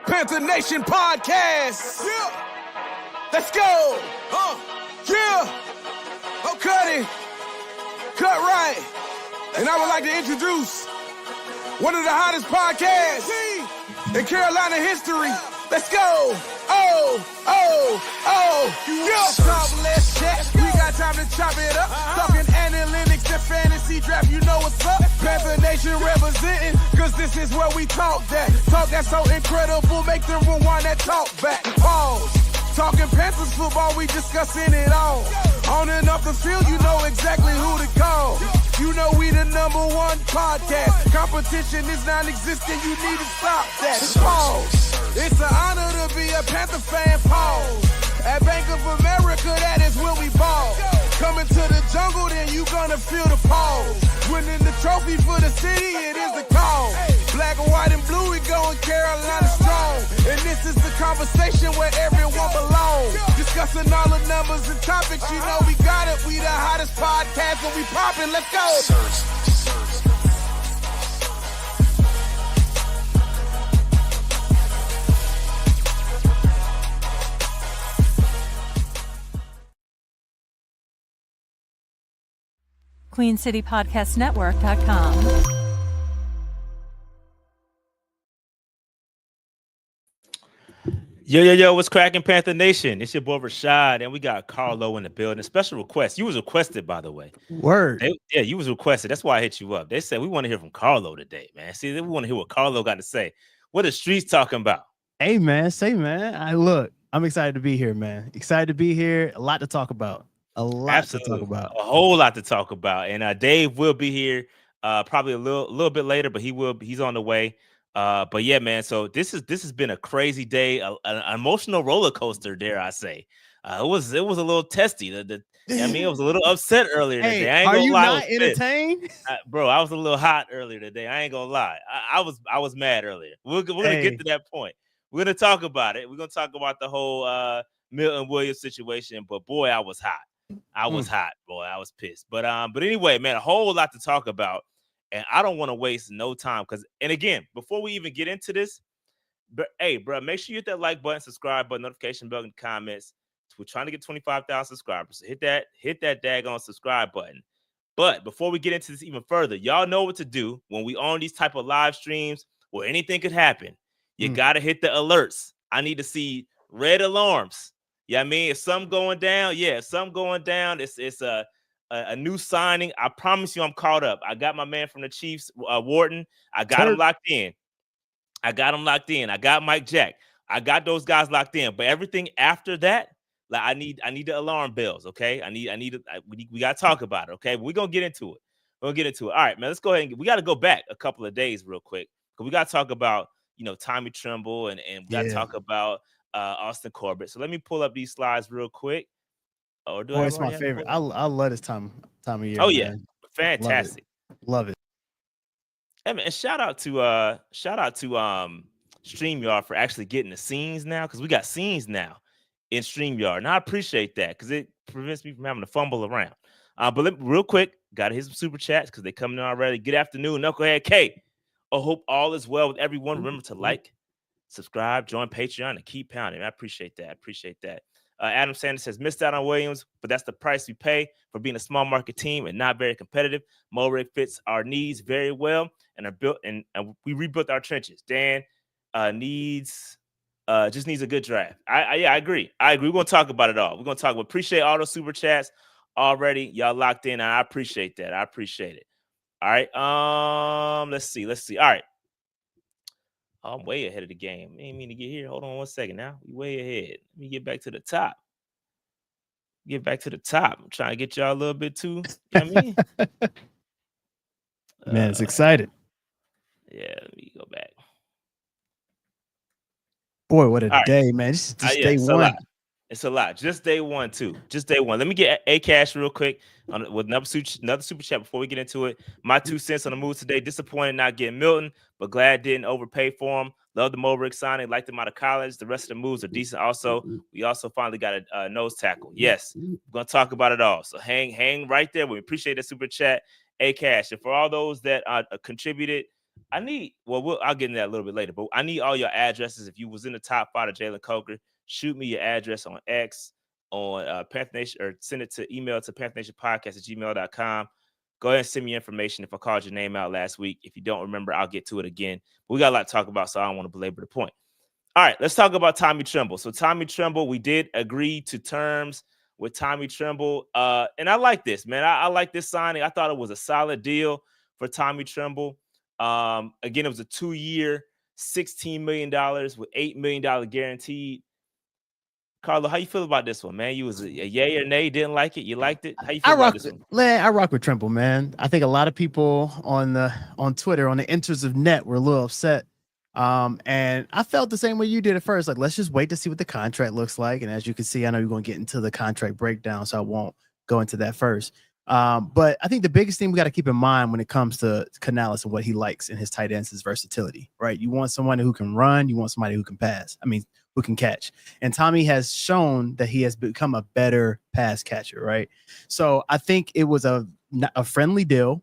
Panther Nation podcast. Yeah. Let's go. Yeah. Oh, cut it. Cut right. And I would like to introduce one of the hottest podcasts in Carolina history. Let's go. Yeah. Let's chat. We got time to chop it up. Talking analytics and fantasy draft. You know what's up. Panther Nation representing. Cause this is where we talk that. Talk that's so incredible. Make them rewind that talk back. Pause. Talking Panthers football, we discussing it all. On and off the field, you know exactly who to call. You know we the #1 podcast. Competition is non-existent, you need to stop that. Pause. It's an honor to be a Panther fan, pause. At Bank of America, that is where we ball. Coming to the jungle, then you gonna feel the pause. Winning the trophy for the city, it is the call. Black, white, and blue, we going Carolina strong. And this is the conversation where everyone belongs. Discussing all the numbers and topics, you know we got it. We the hottest podcast and we poppin', let's go. QueenCityPodcastNetwork.com. Yo, what's cracking, Panther Nation? It's your boy Rashad, and we got Carlo in the building. Special request. You was requested, by the way. Word. You was requested. That's why I hit you up. They said we want to hear from Carlo today, man. See, we want to hear what Carlo got to say. What the streets talking about? Hey, man. I'm excited to be here, man. Excited to be here. A lot to talk about. Absolutely. To talk about. A whole lot to talk about. And Dave will be here probably a little bit later, but he's on the way. But yeah, man. So this has been a crazy day, an emotional roller coaster, dare I say. It was a little testy. It was a little upset earlier today. I ain't gonna lie. Are you not entertained? Bro, I was a little hot earlier today. I ain't gonna lie. I was mad earlier. We're gonna get to that point. We're gonna talk about it. We're gonna talk about the whole Milton Williams situation. But boy, I was hot. I was hot, boy. I was pissed. But anyway, man, a whole lot to talk about. And I don't want to waste no time and again, before we even get into this, hey, bro, make sure you hit that like button, subscribe button, notification bell in the comments. We're trying to get 25,000 subscribers. So hit that daggone subscribe button. But before we get into this even further, y'all know what to do when we on these type of live streams where anything could happen. You got to hit the alerts. I need to see red alarms. Yeah, I mean, if something going down, it's a new signing. I promise you I'm caught up. I got my man from the Chiefs, Wharton. I got him locked in. I got Mike Jack. I got those guys locked in. But everything after that, like I need the alarm bells, okay? We got to talk about it, okay? But we're going to get into it. All right, man, let's go ahead we got to go back a couple of days real quick because we got to talk about, Tommy Tremble and we got to talk about Austin Corbett. So let me pull up these slides real quick. It's my favorite. I love this time of year. Oh, yeah. Fantastic. Love it. Hey, man, and shout out to StreamYard for actually getting the scenes now, because we got scenes now in StreamYard. And I appreciate that because it prevents me from having to fumble around. But real quick, got to hit some super chats because they coming in already. Good afternoon, Knucklehead K. I hope all is well with everyone. Remember to like, subscribe, join Patreon, and keep pounding. I appreciate that. Adam Sanders says, missed out on Williams, but that's the price we pay for being a small market team and not very competitive. Moehrig fits our needs very well and are built, and we rebuilt our trenches. Dan just needs a good draft. I agree. We're going to talk about it all. Appreciate all those super chats already. Y'all locked in, and I appreciate that. All right. Let's see. All right. I'm way ahead of the game. I didn't mean to get here. Hold on one second now. We way ahead. Let me get back to the top. I'm trying to get y'all a little bit too. You know what I mean? Man, it's excited. Yeah, let me go back. Boy, what a day, man. This is just day one. It's a lot. Just day one, too. Just day one. Let me get A-Cash real quick with another super chat before we get into it. My 2 cents on the moves today. Disappointed not getting Milton, but glad didn't overpay for him. Love the Moehrig signing. Liked him out of college. The rest of the moves are decent also. We also finally got a nose tackle. Yes, we're going to talk about it all. So hang right there. We appreciate the super chat. A-Cash. And for all those that contributed I'll get into that a little bit later, but I need all your addresses. If you was in the top 5 of Jalen Coker, shoot me your address on X, on Panther Nation, or send it to email to panthernation.podcast@gmail.com. Go ahead and send me information if I called your name out last week. If you don't remember, I'll get to it again. But we got a lot to talk about, so I don't want to belabor the point. All right, let's talk about Tommy Tremble. So Tommy Tremble, we did agree to terms with Tommy Tremble. And I like this, man. I like this signing. I thought it was a solid deal for Tommy Tremble. Again, it was a 2-year, $16 million with $8 million guaranteed. Carlo, how you feel about this one, man? You was a yay or nay, didn't like it? You liked it? How you feel about this one? I rock with Tremble, man. I think a lot of people on Twitter, on the enters of net, were a little upset. And I felt the same way you did at first. Like, let's just wait to see what the contract looks like. And as you can see, I know you're going to get into the contract breakdown, so I won't go into that first. But I think the biggest thing we got to keep in mind when it comes to Canales and what he likes in his tight ends is versatility, right? You want someone who can run, you want somebody who can pass. I mean, who can catch. And Tommy has shown that he has become a better pass catcher, right? So I think it was a friendly deal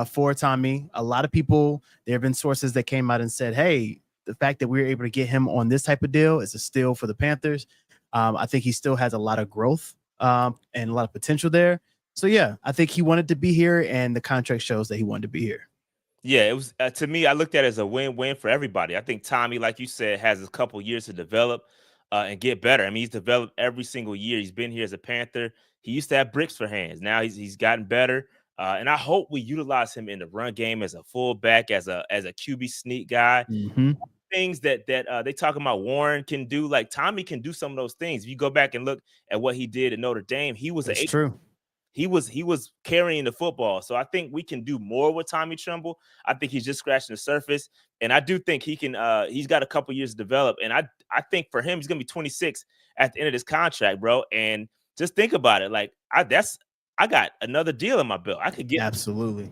for Tommy. A lot of people, there have been sources that came out and said, hey, the fact that we were able to get him on this type of deal is a steal for the Panthers. I think he still has a lot of growth and a lot of potential there. So, yeah, I think he wanted to be here, and the contract shows that he wanted to be here. Yeah, it was to me, I looked at it as a win-win for everybody. I think Tommy, like you said, has a couple years to develop and get better. I mean, he's developed every single year. He's been here as a Panther. He used to have bricks for hands. Now he's gotten better. And I hope we utilize him in the run game as a fullback, as a QB sneak guy. Mm-hmm. Things that they talking about Warren can do, like Tommy can do some of those things. If you go back and look at what he did at Notre Dame, he was true. He was carrying the football. So I think we can do more with Tommy Tremble. I think he's just scratching the surface. And I do think he can he's got a couple years to develop. And I think for him, he's gonna be 26 at the end of this contract, bro. And just think about it. Like I got another deal in my belt. I could get absolutely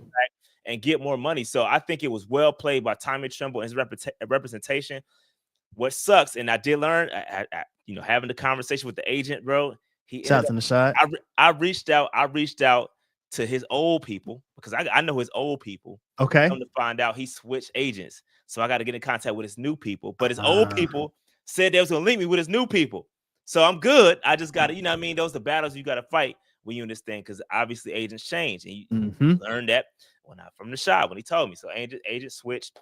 and get more money. So I think it was well played by Tommy Tremble and his representation. What sucks, and I did learn, having the conversation with the agent, bro. Shout from the side. I reached out to his old people because I know his old people. Okay. Come to find out he switched agents, so I got to get in contact with his new people. But his old people said they was gonna link me with his new people, so I'm good. I just got to, you know what I mean? Those are the battles you got to fight when you in this thing, because obviously agents change, and you learned that from the shop when he told me. So agent switched.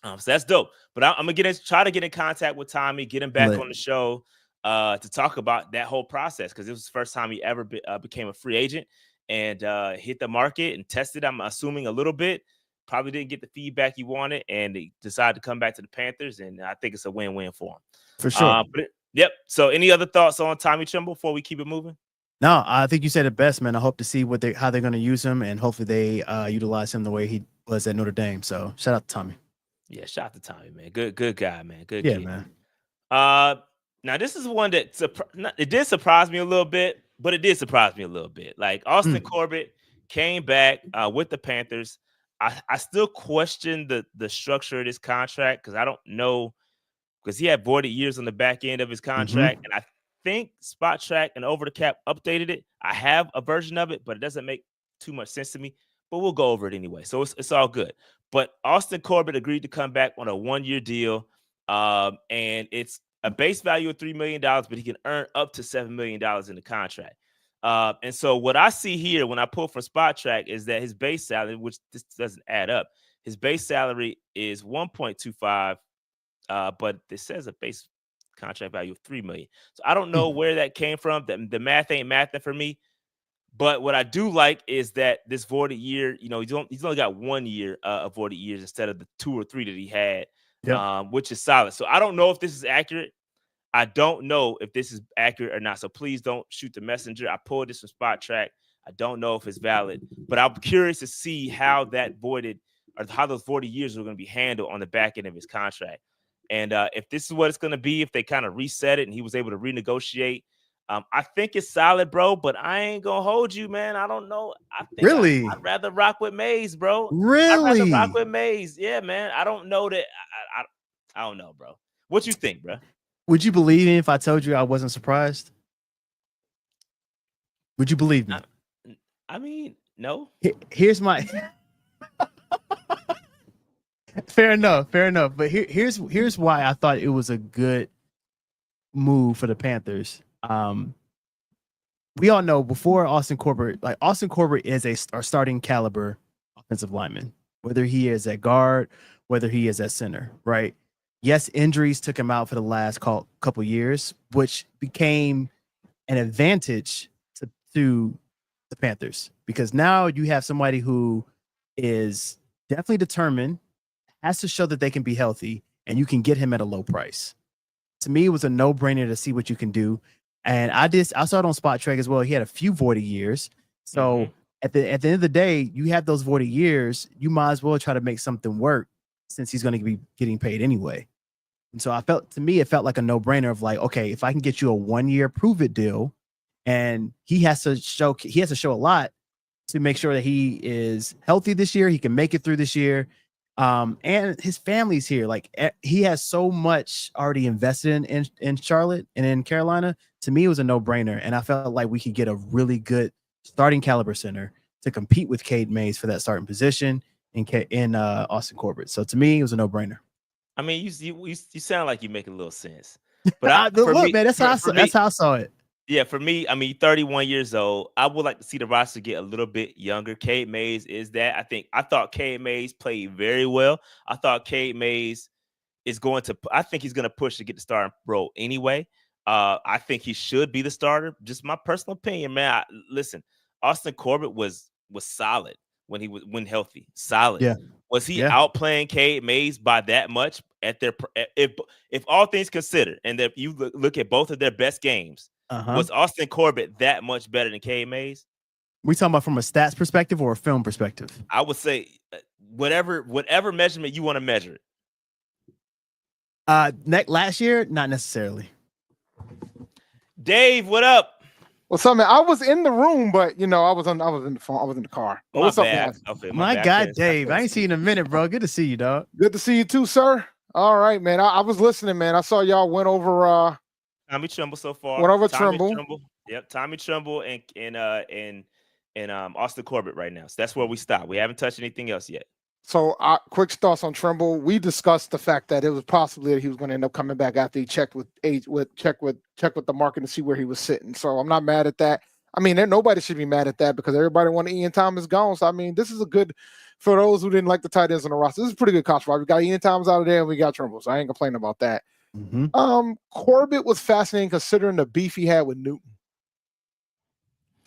So that's dope. But I'm gonna try to get in contact with Tommy, get him back on the show. To talk about that whole process, because it was the first time he ever became a free agent and hit the market and tested, I'm assuming, a little bit. Probably didn't get the feedback he wanted, and he decided to come back to the Panthers, and I think it's a win-win for him. For sure. Yep. So any other thoughts on Tommy Tremble before we keep it moving? No, I think you said it best, man. I hope to see how they're going to use him, and hopefully they utilize him the way he was at Notre Dame. So shout out to Tommy. Yeah, shout out to Tommy, man. Good guy, man. Good kid. Man. Now, this is one that it did surprise me a little bit, but it did surprise me a little bit. Like Austin Corbett came back with the Panthers. I still question the structure of this contract, because I don't know, because he had voided years on the back end of his contract. And I think Spot Track and Over the Cap updated it. I have a version of it, but it doesn't make too much sense to me. But we'll go over it anyway. So it's all good. But Austin Corbett agreed to come back on a 1-year deal. And it's a base value of $3 million, but he can earn up to $7 million in the contract. And so what I see here when I pull from Spot Track is that his base salary, which this doesn't add up, his base salary is 1.25, but this says a base contract value of $3 million. So I don't know where that came from. The math ain't mathing for me. But what I do like is that this voided year, he's only got 1 year of voided years instead of the 2 or 3 that he had. Which is solid. So I don't know if this is accurate. I don't know if this is accurate or not. So please don't shoot the messenger. I pulled this from Spot Track. I don't know if it's valid, but I'm curious to see how those 40 years are going to be handled on the back end of his contract. And if this is what it's going to be, if they kind of reset it and he was able to renegotiate, I think it's solid, bro. But I ain't gonna hold you, man. I don't know. I think I'd rather rock with Mays, bro. Really? I'd rather rock with Mays. Yeah, man. I don't know that. I don't know, bro. What you think, bro? Would you believe me if I told you I wasn't surprised? Would you believe me? I mean, no. Here's my Fair enough. But here's why I thought it was a good move for the Panthers. We all know before Austin Corbett is a starting caliber offensive lineman, whether he is at guard, whether he is at center, right? Yes, injuries took him out for the last couple years, which became an advantage to the Panthers, because now you have somebody who is definitely determined, has to show that they can be healthy, and you can get him at a low price. To me, it was a no-brainer to see what you can do. And I saw it on Spot Trek as well. He had a few voided years. So at the end of the day, you have those voided years, you might as well try to make something work, since he's going to be getting paid anyway. And so it felt like a no-brainer of like, okay, if I can get you a 1-year prove it deal, and he has to show a lot to make sure that he is healthy this year, he can make it through this year. And his family's here. Like, he has so much already invested in Charlotte and in Carolina. To me, it was a no-brainer, and I felt like we could get a really good starting caliber center to compete with Cade Mays for that starting position in Austin Corbett. So to me, it was a no-brainer. I mean, you sound like you make a little sense, but that's how I saw it. Yeah, for me, I mean, 31 years old. I would like to see the roster get a little bit younger. Cade Mays is that. I thought Cade Mays played very well. I thought Cade Mays I think he's going to push to get the starting role anyway. I think he should be the starter. Just my personal opinion, man. Listen, Austin Corbett was solid when healthy. Solid. Yeah. Was he outplaying Cade Mays by that much if all things considered, and if you look at both of their best games? Was Austin Corbett that much better than Cade Mays? We talking about from a stats perspective or a film perspective? I would say whatever measurement you want to measure it. Last year, not necessarily. Dave, what up? What's up, man? I was in the room, but I was in the phone. I was in the car. But what's up, man? Okay, my God, Dave, I ain't seen you in a minute, bro. Good to see you, dog. Good to see you too, sir. All right, man. I was listening, man. I saw y'all went over Tommy Tremble so far. Went over Tremble. Yep, Tommy Tremble and Austin Corbett right now. So that's where we stop. We haven't touched anything else yet. So, quick thoughts on Tremble. We discussed the fact that it was possibly that he was going to end up coming back after he checked with the market to see where he was sitting. So I'm not mad at that. I mean, nobody should be mad at that because everybody wanted Ian Thomas gone. So I mean, this is a good for those who didn't like the tight ends on the roster. This is a pretty good contract. We got Ian Thomas out of there, and we got Tremble. So I ain't complaining about that. Corbett was fascinating considering the beef he had with Newton.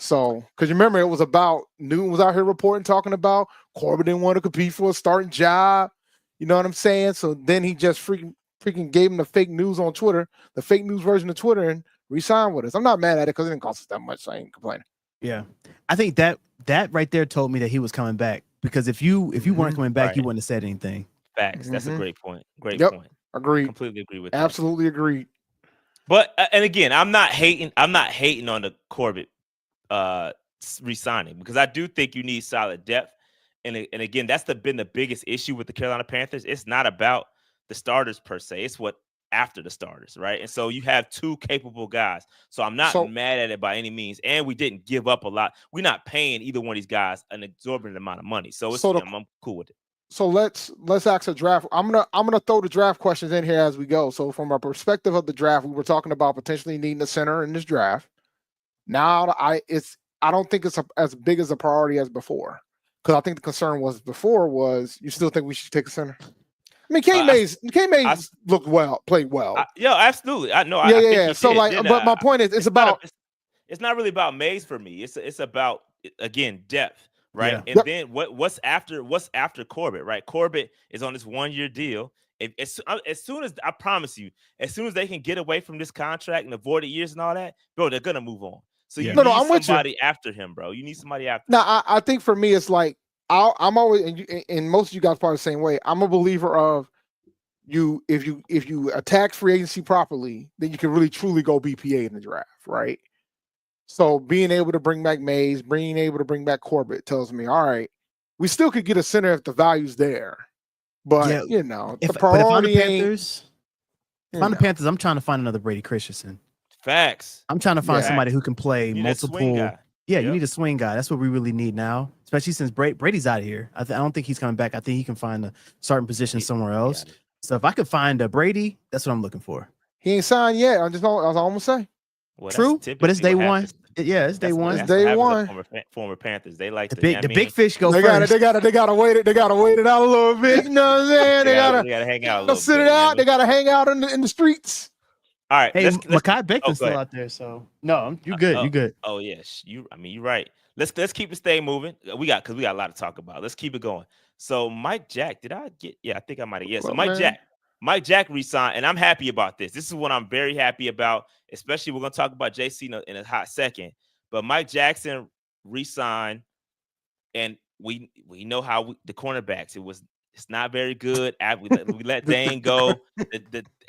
So, because you remember, it was about Newton was out here reporting, talking about Corbett didn't want to compete for a starting job. You know what I'm saying? So then he just freaking gave him the fake news on Twitter, the fake news version of Twitter, and re-signed with us. I'm not mad at it because it didn't cost us that much, so I ain't complaining. Yeah, I think that right there told me that he was coming back, because if you weren't coming back, you wouldn't have said anything. Facts. That's a great point. Great point. Agreed. Completely agree with that. Absolutely agreed. But and again, I'm not hating on the Corbett re-signing, because I do think you need solid depth. And again, that's been the biggest issue with the Carolina Panthers. It's not about the starters per se. It's what after the starters, right? And so you have two capable guys. So I'm not mad at it by any means. And we didn't give up a lot. We're not paying either one of these guys an exorbitant amount of money. So I'm cool with it. So let's ask a draft. I'm gonna throw the draft questions in here as we go. So from a perspective of the draft, we were talking about potentially needing a center in this draft. Now I don't think it's as big as a priority as before, because I think the concern was you still think we should take a center. I mean, Cade Mays looked well, played well. Yeah, absolutely. I know. Yeah. So but my point is, it's not really about Mays for me. It's about, again, depth. Right. Yeah. And then what's after Corbett, right? Corbett is on this 1-year deal. As soon as I promise you, as soon as they can get away from this contract and avoid the years and all that, bro, they're gonna move on. So you need somebody after him, bro. You need somebody after him. Now, I think for me, it's like I'm always, and most of you guys probably the same way. I'm a believer of you. If you attack free agency properly, then you can really truly go BPA in the draft, right? So being able to bring back Mays, being able to bring back Corbett tells me, all right, we still could get a center if the value's there. But, the priority if I'm the Panthers, I'm trying to find another Brady Christensen. Facts. I'm trying to find somebody who can play multiple. Yeah, you need a swing guy. That's what we really need now, especially since Brady's out of here. I don't think he's coming back. I think he can find a starting position somewhere else. So if I could find a Brady, that's what I'm looking for. He ain't signed yet. I was almost say. Well, True, but it's day one. Yeah, it's day one. It's day one. Former Panthers, they like the big fish go first. They gotta wait it. They gotta wait it out a little bit. You know what I'm saying? They gotta hang out. They'll sit it out. They gotta hang out in the streets. All right. Hey, Mekhi Becton's still out there, so no, you good. You good. Oh yes, you're right. Let's keep the stay moving. We got a lot to talk about. Let's keep it going. So Mike Jack, did I get? Yeah, I think I might have. Yeah. So Mike Jack resigned, and I'm happy about this. This is what I'm very happy about. Especially we're gonna talk about Jaycee in a hot second. But Mike Jackson resigned, and we know how the cornerbacks. It's not very good. We let Dane go.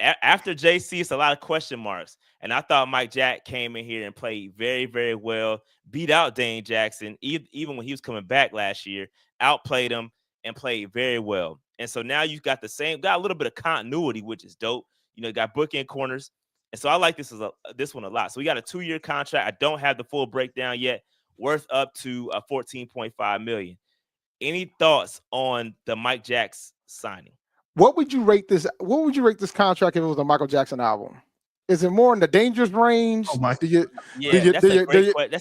After Jaycee, it's a lot of question marks. And I thought Mike Jack came in here and played very, very well. Beat out Dane Jackson, even when he was coming back last year. Outplayed him and played very well. And so now you've got got a little bit of continuity, which is dope. You know, you got bookend corners. And so I like this one a lot. So we got a 2-year contract. I don't have the full breakdown yet. Worth up to $14.5 million. Any thoughts on the Mike Jackson signing? What would you rate this? What would you rate this contract if it was a Michael Jackson album? Is it more in the dangerous range? Oh my! That's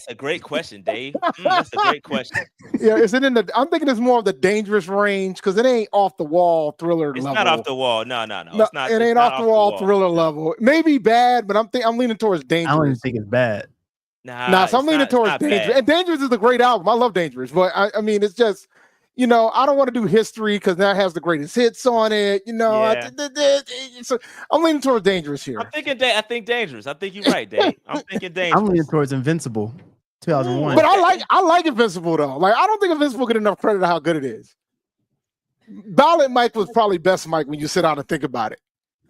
a great question, Dave. That's a great question. Yeah, is it in the? I'm thinking it's more of the dangerous range because it ain't off the wall thriller it's level. Not off the wall. No. It's not. It ain't off the wall thriller level. Maybe bad, but I'm leaning towards dangerous. I don't even think it's bad. Nah, so I'm leaning towards dangerous. Bad. And dangerous is a great album. I love dangerous, but I mean, it's just. You know, I don't want to do history because that has the greatest hits on it. You know, so I'm leaning towards dangerous here. I think dangerous. I think you're right, Dave. I'm thinking dangerous. I'm leaning towards Invincible, 2001. But I like Invincible though. Like I don't think Invincible get enough credit to how good it is. Ballad Mike was probably best Mike when you sit down and think about it.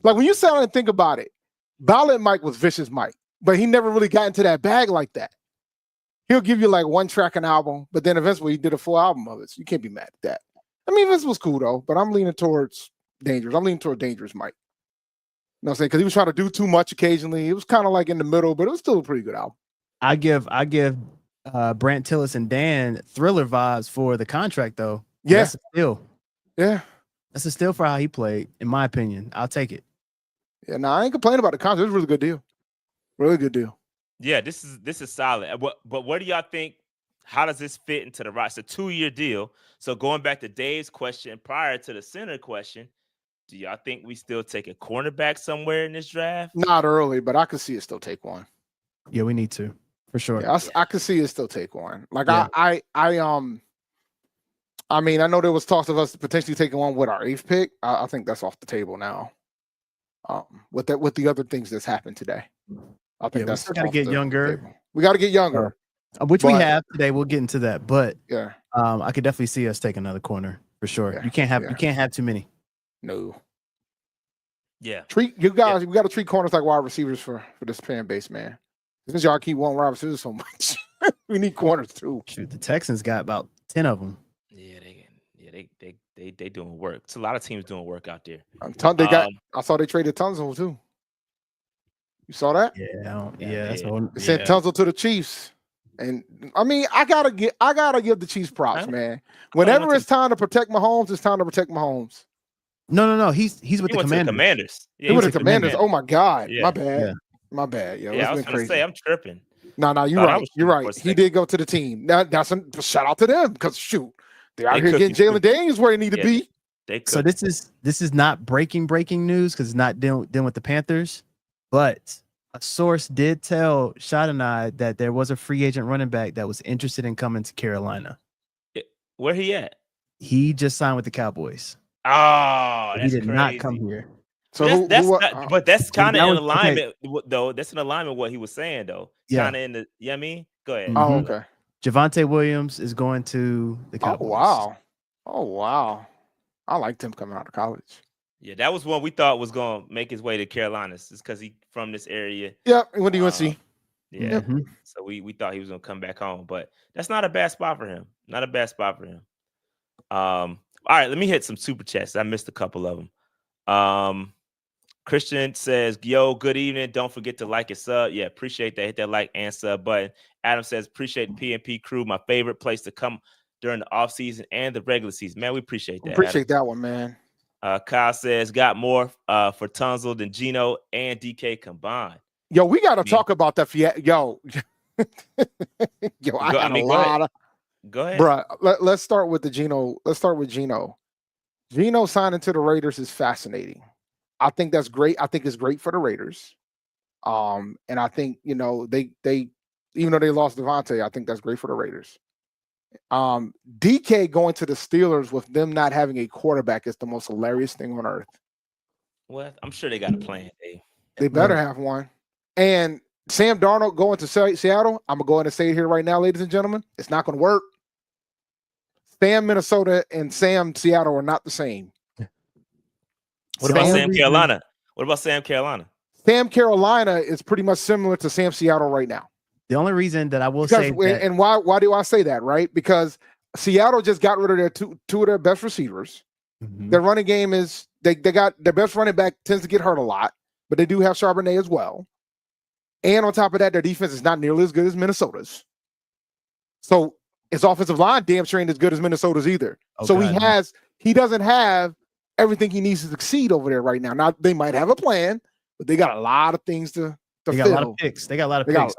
Like when you sit down and think about it, Ballad Mike was vicious Mike, but he never really got into that bag like that. He'll give you like one track an album, but then eventually he did a full album of it. So you can't be mad at that. I mean, this was cool though, but I'm leaning towards dangerous. I'm leaning towards dangerous Mike. You know what I'm saying? Because he was trying to do too much occasionally. It was kind of like in the middle, but it was still a pretty good album. I give Brant Tillis and Dan Thriller vibes for the contract though. Yeah. That's a steal. Yeah. That's a steal for how he played, in my opinion. I'll take it. Yeah, no, I ain't complaining about the contract. It was a really good deal. Really good deal. Yeah, this is solid. But what do y'all think? How does this fit into the roster? It's a 2-year deal. So going back to Dave's question prior to the center question, do y'all think we still take a cornerback somewhere in this draft? Not early, but I could see it still take one. Yeah, we need to for sure. Yeah, I could see it still take one. Like Yeah. I mean, I know there was talks of us potentially taking one with our 8th pick. I think that's off the table now. With the other things that's happened today. I think that's got to get younger. We got to get younger, which we have today. We'll get into that, but yeah, I could definitely see us take another corner for sure. Yeah. You can't have too many. No. Yeah. We got to treat corners like wide receivers for this fan base, man. Since y'all keep wanting wide receivers so much, we need corners too. Shoot, the Texans got about 10 of them. Yeah, they doing work. It's a lot of teams doing work out there. I saw they traded Tunzel too. You saw that? Yeah. They sent Tunzel to the Chiefs, and I mean, I gotta give the Chiefs props, man. Whenever it's time to protect Mahomes, it's time to protect Mahomes. No. He's with the Commanders. Yeah, he with the Commanders. Oh my God, yeah. My bad. Yeah. My bad. Yo, I was gonna say I'm tripping. No, you're right. You're right. He did go to the team. That's a shout out to them because shoot, they're out here getting Jalen Daniels where they need to be. So this is not breaking news because it's not dealing with the Panthers. But a source did tell Shad and I that there was a free agent running back that was interested in coming to Carolina. Where he at? He just signed with the Cowboys. Oh, that's he did crazy. not come here. So but that's kind of in alignment, though. That's in alignment with what he was saying, though. Yeah. Kind of in the. You know what I mean? Go ahead. Oh, okay. Javonte Williams is going to the Cowboys. Oh wow. I liked him coming out of college. Yeah, that was one we thought was going to make his way to Carolina. It's because he from this area. Yep, he went to UNC. Yeah, so we thought he was going to come back home, but that's not a bad spot for him. Not a bad spot for him. All right, let me hit some super chats. I missed a couple of them. Christian says, yo, good evening. Don't forget to like and sub. Yeah, appreciate that. Hit that like and sub button. Adam says, appreciate the PNP crew. My favorite place to come during the offseason and the regular season. Man, we appreciate that. Appreciate that one, man. Kyle says, got more for Tunzel than Gino and DK combined. Yo, we got to talk about that. Yo, Go ahead. Bro, let's start with the Gino. Let's start with Gino. Gino signing to the Raiders is fascinating. I think that's great. I think it's great for the Raiders. And I think, you know, they even though they lost Devontae, I think that's great for the Raiders. DK going to the Steelers with them not having a quarterback is the most hilarious thing on earth. Well, I'm sure they got a plan, Dave. They better have one. And Sam Darnold going to Seattle, I'm going to go ahead and say it here right now, ladies and gentlemen. It's not going to work. Sam Minnesota and Sam Seattle are not the same. What about Sam Carolina? What about Sam Carolina? Sam Carolina is pretty much similar to Sam Seattle right now. The only reason that I will say that, and why do I say that, right? Because Seattle just got rid of their two of their best receivers. Mhm. Their running game is they got their best running back tends to get hurt a lot, but they do have Charbonnet as well. And on top of that, their defense is not nearly as good as Minnesota's. So his offensive line damn sure ain't as good as Minnesota's either. Oh, so God, he doesn't have everything he needs to succeed over there right now. Now they might have a plan, but they got a lot of things to they got a lot of picks. They got a lot of picks.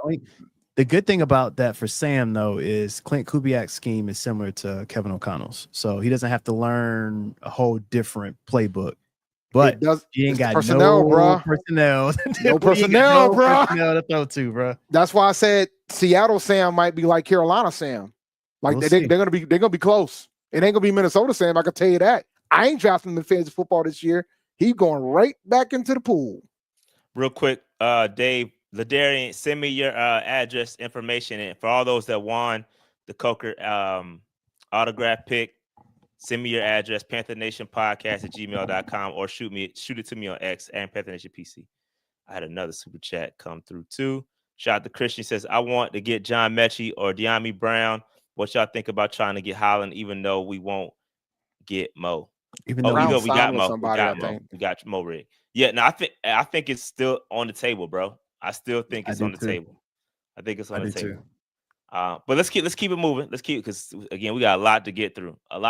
The good thing about that for Sam, though, is Clint Kubiak's scheme is similar to Kevin O'Connell's. So he doesn't have to learn a whole different playbook. But he ain't got personnel, bro. Personnel. No personnel, bro. Personnel to throw to, bro. That's why I said Seattle Sam might be like Carolina Sam. Like they're gonna be close. It ain't gonna be Minnesota Sam. I can tell you that. I ain't drafting him in fantasy football this year. He's going right back into the pool. Real quick, Dave, Ladarian, send me your address information, and for all those that won the Coker autograph pick, send me your address, PantherNationPodcast@gmail.com, or shoot it to me on X and Panther Nation PC. I had another super chat come through too. Shout out to Christian, says, I want to get John Mechie or De'Ami Brown. What y'all think about trying to get Holland, even though we won't get Mo? Even though we got Mo. We got Moehrig. Yeah, no, I think it's still on the table, bro. I still think it's on the table. I think it's on the table. But let's keep it moving. Let's keep it, because again, we got a lot to get through. All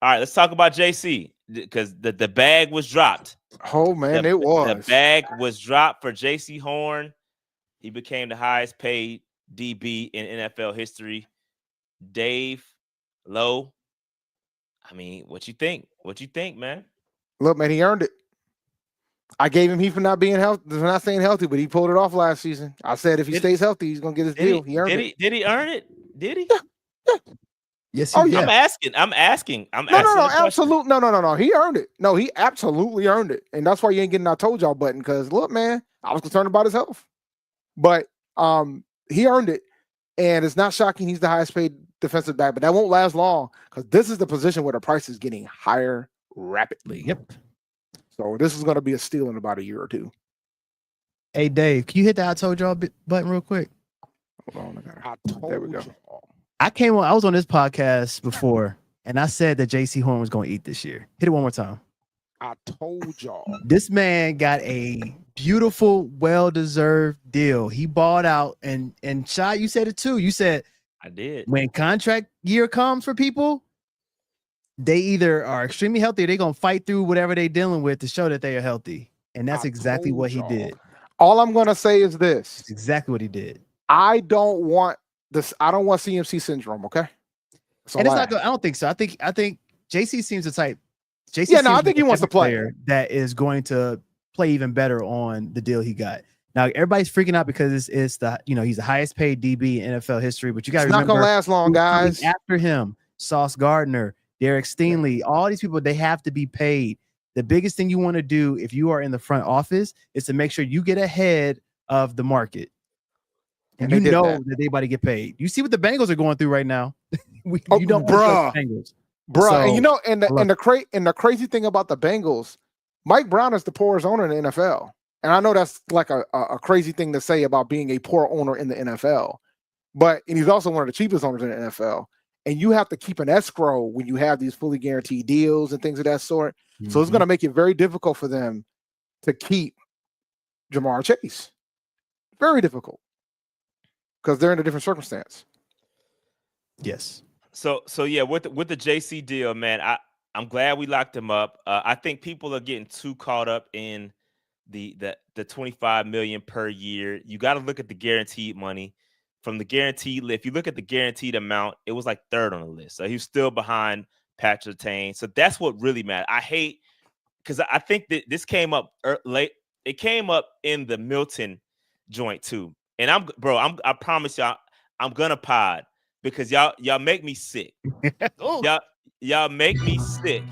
right, let's talk about JC, because the bag was dropped. Oh man, it was. The bag was dropped for Jaycee Horn. He became the highest paid DB in NFL history. Dave, Lowe, I mean, what you think? What you think, man? Look, man, he earned it. I gave him heat for not being healthy, for not staying healthy, but he pulled it off last season. I said if he stays healthy, he's gonna get his deal. He earned it. Did he earn it? Did he? Yeah. Yes. Yeah. I'm asking. No, absolutely. No. He earned it. No, he absolutely earned it, and that's why you ain't getting "I told y'all" button. Because look, man, I was concerned about his health, but he earned it, and it's not shocking he's the highest paid defensive back. But that won't last long, because this is the position where the price is getting higher rapidly. Yep. So this is going to be a steal in about a year or two. Hey, Dave, can you hit the "I told y'all" button real quick? Hold on. There we go. I was on this podcast before, and I said that Jaycee Horn was going to eat this year. Hit it one more time. I told y'all. This man got a beautiful, well-deserved deal. He bought out, and Shy, you said it too. You said, I did. When contract year comes for people, they either are extremely healthy or they're going to fight through whatever they're dealing with to show that they are healthy. And that's exactly what he did. All I'm going to say is this. That's exactly what he did. I don't want CMC syndrome, okay? And it's not good. I don't think so. I think JC seems the type. I think he wants to play. That is going to play even better on the deal he got. Now everybody's freaking out because it's the he's the highest paid DB in NFL history, but you got to remember, not gonna last long, guys. After him, Sauce Gardner, Derek Stingley, all these people, they have to be paid. The biggest thing you want to do if you are in the front office is to make sure you get ahead of the market. And you know that they about to get paid. You see what the Bengals are going through right now. You don't bro. Bengals. Bro, so, and the crazy thing about the Bengals, Mike Brown is the poorest owner in the NFL. And I know that's like a crazy thing to say about being a poor owner in the NFL. And he's also one of the cheapest owners in the NFL. And you have to keep an escrow when you have these fully guaranteed deals and things of that sort. Mm-hmm. So it's going to make it very difficult for them to keep Jamar Chase. Very difficult because they're in a different circumstance. Yes. So yeah, with the JC deal, man, I'm glad we locked him up. I think people are getting too caught up in the $25 million per year. You got to look at the guaranteed money. From the guaranteed, if you look at the guaranteed amount, it was like third on the list. So he was still behind Patrick Surtain. So that's what really mattered. I hate because I think that this came up late. It came up in the Milton joint too. And I promise y'all, I'm gonna pod because y'all make me sick. y'all make me sick.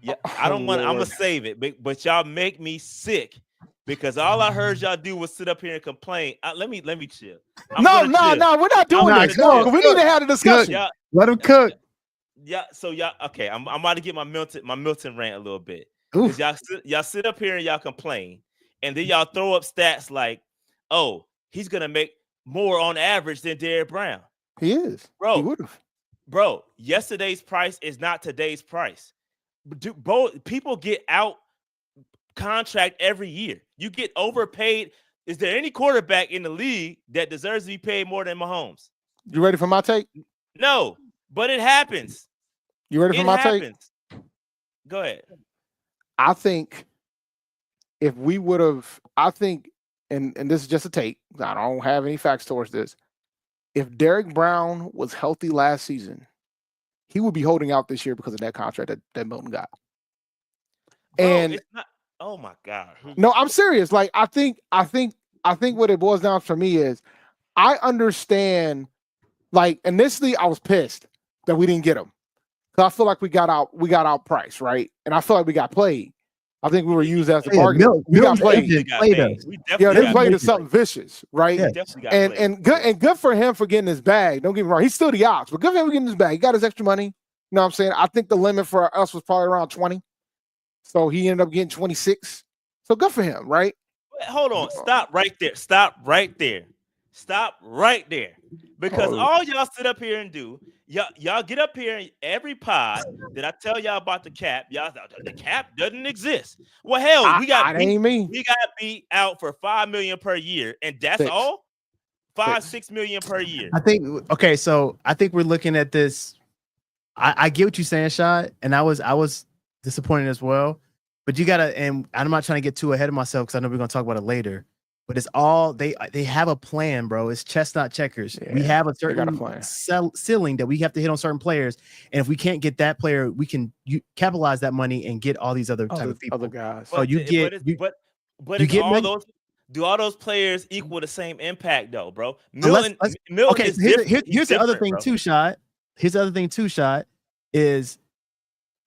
Yeah, I don't want. I'm gonna save it, but y'all make me sick. Because all I heard y'all do was sit up here and complain. Let me chill. No, we're not doing this. No, we need to have a discussion. Let him cook. Yeah, so y'all, okay. I'm about to get my Milton rant a little bit. Because y'all sit up here and y'all complain, and then y'all throw up stats like, oh, he's gonna make more on average than Derrick Brown. He is, bro. He would've. Bro, yesterday's price is not today's price. Both people get out contract every year. You get overpaid. Is there any quarterback in the league that deserves to be paid more than Mahomes? You ready for my take? No, but it happens. You ready for my take? Go ahead. I think if we would have, and this is just a take, I don't have any facts towards this. If Derrick Brown was healthy last season, he would be holding out this year because of that contract that Milton got. Bro, and it's not. Oh my God. No, I'm serious. Like I think what it boils down for me is I understand. Like initially, I was pissed that we didn't get him because I feel like we got outpriced, right? And I feel like we got played. I think we were used as a bargain. We got played. They played us something vicious, right? Yeah. And good for him for getting his bag. Don't get me wrong, he's still the ox, but good for him for getting his bag. He got his extra money. You know what I'm saying? I think the limit for us was probably around 20. So he ended up getting 26. So good for him, right? Hold on. Stop right there. Because all y'all sit up here and do, y'all get up here and every pod that I tell y'all about the cap, y'all the cap doesn't exist. Well, hell, we got beat out for $5 million per year, and that's all? $6 million per year. I think okay, so I think we're looking at this. I get what you're saying, Shad, and I was disappointed as well. But you gotta, and I'm not trying to get too ahead of myself because I know we're gonna talk about it later. But it's all they have a plan, bro. It's chess, not checkers. Yeah, we have a certain ceiling that we have to hit on certain players, and if we can't get that player, we can capitalize that money and get all these other type of people. Other guys. So do all those players equal the same impact though, bro? Milton okay, is here's the other thing too, Shad. Here's the other thing too, Shad, is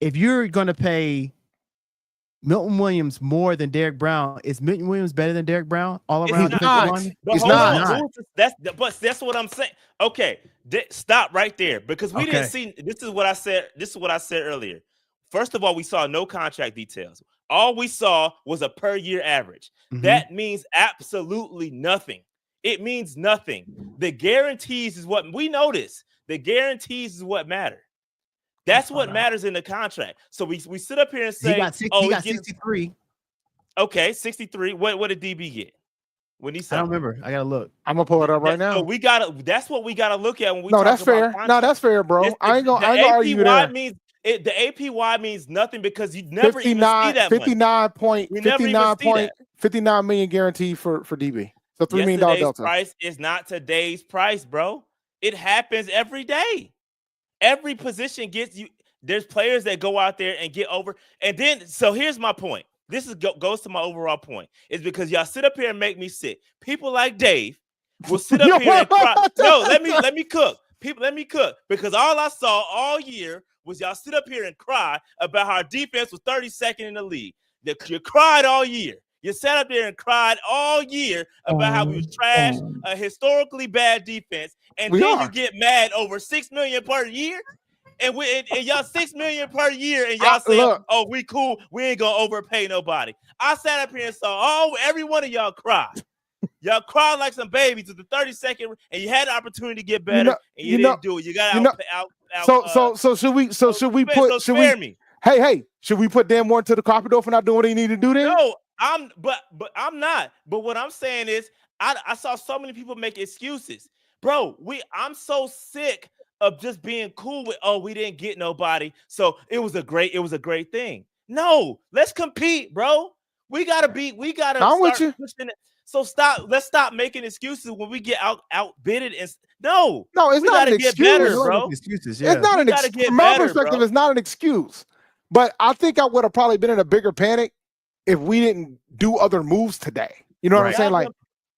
if you're gonna pay Milton Williams more than Derrick Brown, is Milton Williams better than Derrick Brown all around? It's not. That's what I'm saying. Okay, stop right there because we didn't see. This is what I said. This is what I said earlier. First of all, we saw no contract details. All we saw was a per year average. Mm-hmm. That means absolutely nothing. It means nothing. The guarantees is what we notice. The guarantees is what matter. That's what matters in the contract. So we sit up here and say, he got 63. Okay, 63. What did DB get? When he I don't remember. I gotta look. I'm gonna pull it up right now. So that's what we gotta look at when we. No, that's fair. No, that's fair, bro. I ain't gonna argue that. The APY means nothing because you never even see that. 59 million guaranteed for DB. So $3 million delta. Price is not today's price, bro. It happens every day. Every position gets you. There's players that go out there and get over. And then, so here's my point. This goes to my overall point. Is because y'all sit up here and make me sick. People like Dave will sit up here and cry. No, let me cook. Let me cook. Because all I saw all year was y'all sit up here and cry about how our defense was 32nd in the league. You cried all year. You sat up there and cried all year about how we was trash, a historically bad defense, and you get mad over $6 million per year, and y'all $6 million per year, and y'all say, "Oh, we cool, we ain't gonna overpay nobody." I sat up here and saw every one of y'all cry. Y'all cried like some babies at the 32nd, and you had the opportunity to get better, and you didn't do it. You got out. So should we put? Hey, should we put Dan Warren to the carpet though for not doing what he needed to do then? No. But I'm not. But what I'm saying is, I saw so many people make excuses, bro. I'm so sick of just being cool with, oh, we didn't get nobody, so it was a great thing. No, let's compete, bro. We gotta I'm with start you. pushing it. So let's stop making excuses when we get outbidded. And No, it's we not gotta an get excuse. better, You don't bro. make excuses. It's Yeah. not We an gotta excuse. get From my better, perspective, bro. it's not an excuse. But I think I would have probably been in a bigger panic if we didn't do other moves today. You know what I'm Right. saying? Like,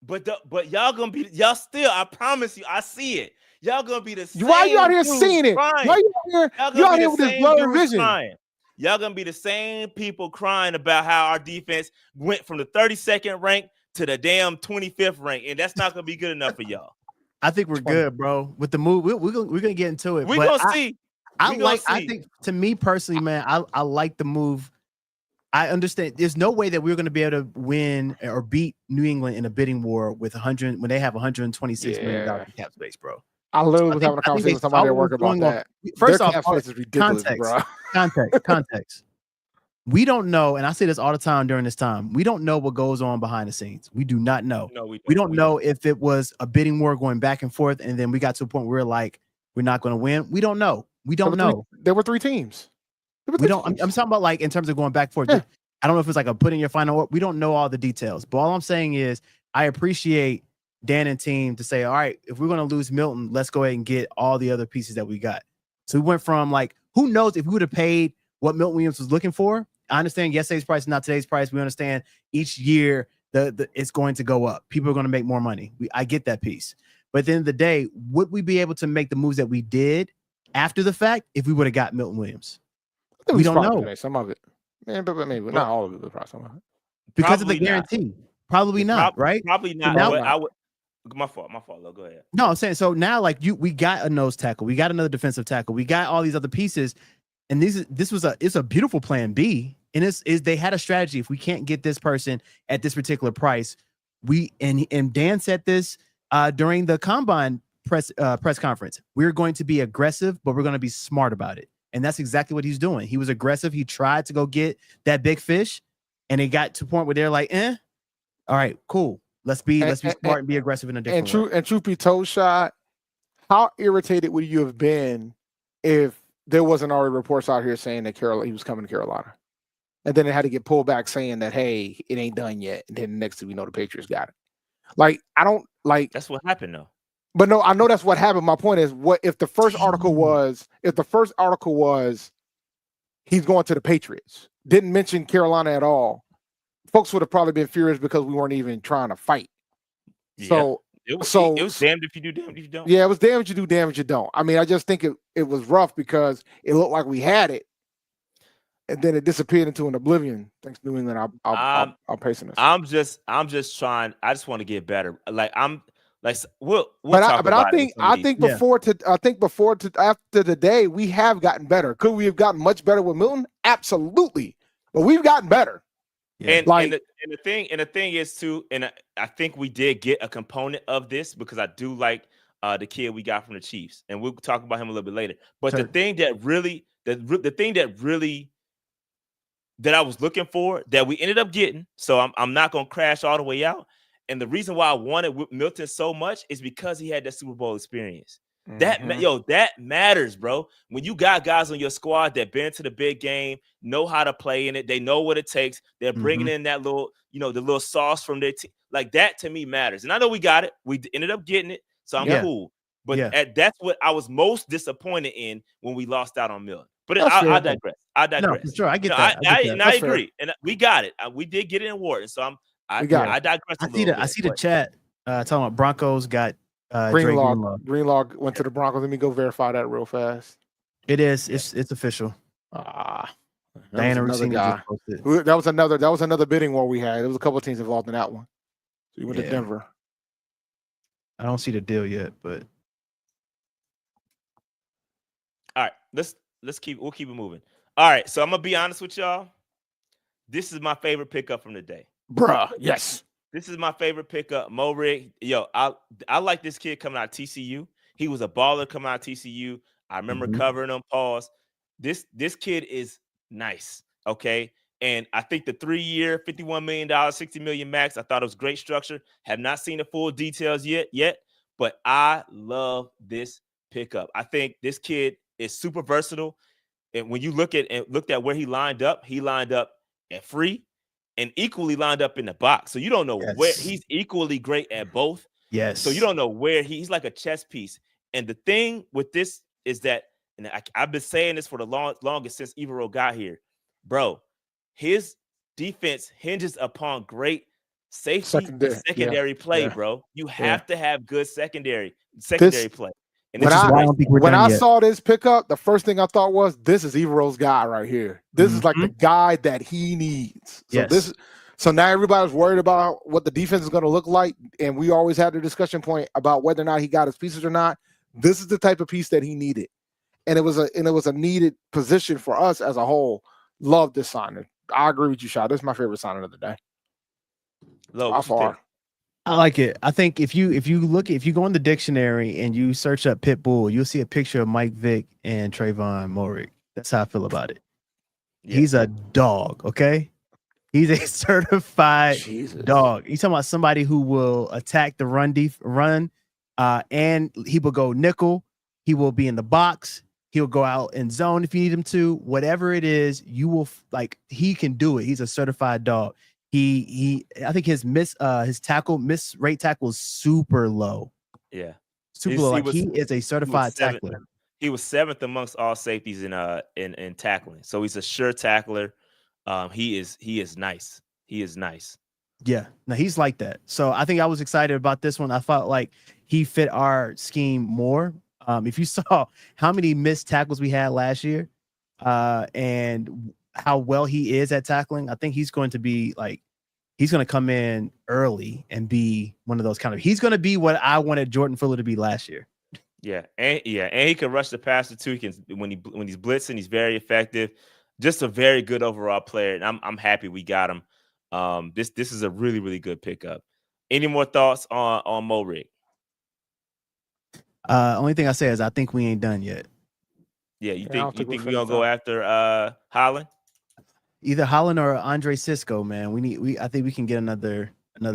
But y'all gonna be y'all still. I promise you, I see it. Y'all gonna be the same. why you out here dudes seeing it? crying. Why you out here? Y'all You gonna out be here the with this same blurry dudes vision. crying. Y'all gonna be the same people crying about how our defense went from the 32nd rank to the damn 25th rank, and that's not gonna be good enough for y'all. I think we're good, bro. With the move, we're gonna get into it. We but gonna see. I think to me personally, man, I like the move. I understand there's no way that we're going to be able to win or beat New England in a bidding war with 100 when they have 126 million dollars in cap space, bro. I literally was having a conversation with somebody at work about that. First Their off, cap space is ridiculous, bro. context. We don't know, and I say this all the time during this time. We don't know what goes on behind the scenes. We do not know. No, we don't know if it was a bidding war going back and forth, and then we got to a point where we're like, we're not going to win. We don't know. We don't know. There were three teams. We don't. I'm talking about like in terms of going back and forth. Yeah. I don't know if it's like a put in your final. We don't know all the details, but all I'm saying is I appreciate Dan and team to say, all right, if we're going to lose Milton, let's go ahead and get all the other pieces that we got. So we went from like, who knows if we would have paid what Milton Williams was looking for. I understand yesterday's price, not today's price. We understand each year it's going to go up. People are going to make more money. I get that piece. But at the end of the day, would we be able to make the moves that we did after the fact if we would have got Milton Williams? We don't know. Some of it. Man, but maybe not all of it. Probably some of it. Because of the guarantee. Probably not, right? Probably not. Now, I would. My fault. Go ahead. No, I'm saying so now, like we got a nose tackle, we got another defensive tackle, we got all these other pieces, and it's a beautiful plan B, and they had a strategy. If we can't get this person at this particular price, and Dan said this during the combine press conference, we're going to be aggressive, but we're going to be smart about it, and that's exactly what he's doing. He was aggressive. He tried to go get that big fish, and it got to a point where they're like, all right, cool. Let's be smart and be aggressive in a different way. And truth be told, Shad, how irritated would you have been if there wasn't already reports out here saying that he was coming to Carolina, and then it had to get pulled back saying that, hey, it ain't done yet, and then next thing we know, the Patriots got it. Like, I don't like. That's what happened though. But no, I know that's what happened. My point is, what if the first article was he's going to the Patriots, didn't mention Carolina at all, folks would have probably been furious because we weren't even trying to fight. Yeah. So it was damned if you do, damned if you don't. Yeah, it was damn if you do, damn if you don't. I mean, I just think it was rough because it looked like we had it, and then it disappeared into an oblivion. Thanks, New England. I'm pacing this. I'm just trying. I just want to get better. Like we'll but talk about I think after the day we have gotten better. Could we have gotten much better with Milton? Absolutely, but we've gotten better. Yeah. And the thing is too, and I think we did get a component of this because I do like the kid we got from the Chiefs, and we'll talk about him a little bit later. But Sure. the thing that I was looking for that we ended up getting, so I'm not gonna crash all the way out. And the reason why I wanted Milton so much is because he had that Super Bowl experience. Mm-hmm. That matters, bro. When you got guys on your squad that been to the big game, know how to play in it, they know what it takes. They're bringing in that little, the little sauce from their team. Like that to me matters. And I know we got it. We ended up getting it, so I'm cool. But that's what I was most disappointed in when we lost out on Milton. But I digress. No, for sure. I get that. I agree, and we got it. We did get it in Wharton, so I digress. I see the chat talking about Broncos got. Greenlaw went to the Broncos. Let me go verify that real fast. It is. It's official. Diana Routine guy. That was another bidding war we had. There was a couple of teams involved in that one. So we went to Denver. I don't see the deal yet, but all right. We'll keep it moving. All right. So I'm gonna be honest with y'all. This is my favorite pickup from the day, bruh. Yes. This is my favorite pickup, Moehrig. Yo, I like this kid coming out of TCU. He was a baller coming out of TCU. I remember covering him. Pause. This kid is nice, okay? And I think the 3-year, $51 million, $60 million max, I thought it was great structure. Have not seen the full details yet, but I love this pickup. I think this kid is super versatile. And when you looked at where he lined up at free and equally lined up in the box. So you don't know where he's equally great at both. Yes. So you don't know where he's like a chess piece. And the thing with this is that, and I've been saying this for the longest since Evero got here, bro, his defense hinges upon great safety and secondary play, bro. You have to have good secondary play. And when I saw this pickup, the first thing I thought was, this is Evero's guy right here. This is like the guy that he needs. So so now everybody's worried about what the defense is going to look like, and we always had the discussion point about whether or not he got his pieces or not. This is the type of piece that he needed, and it was a needed position for us as a whole. Love this signing. I agree with you, Shaw. This is my favorite signing of the day. By far. I like it. I think if you go in the dictionary and you search up Pitbull, you'll see a picture of Mike Vick and Trevon Moehrig. That's how I feel about it. Yeah. He's a dog, okay? He's a certified dog. He's talking about somebody who will attack the run, and he will go nickel. He will be in the box. He'll go out in zone if you need him to. Whatever it is, you will he can do it. He's a certified dog. I think his miss rate tackle is super low. Yeah. Super low. He is a certified tackler. He was 7th amongst all safeties in tackling. So he's a sure tackler. He is nice. He is nice. Yeah. No, he's like that. So I think I was excited about this one. I felt like he fit our scheme more. If you saw how many missed tackles we had last year, and how well he is at tackling, I think he's going to be he's going to come in early and be one of those he's going to be what I wanted Jordan Fuller to be last year. Yeah. And he can rush the passer too. He can, when he's blitzing, he's very effective. Just a very good overall player. And I'm happy we got him. This is a really, really good pickup. Any more thoughts on Moehrig? Only thing I say is I think we ain't done yet. Yeah, you think we're gonna go after Holland? Either Holland or Andre Cisco, man. I think we can get another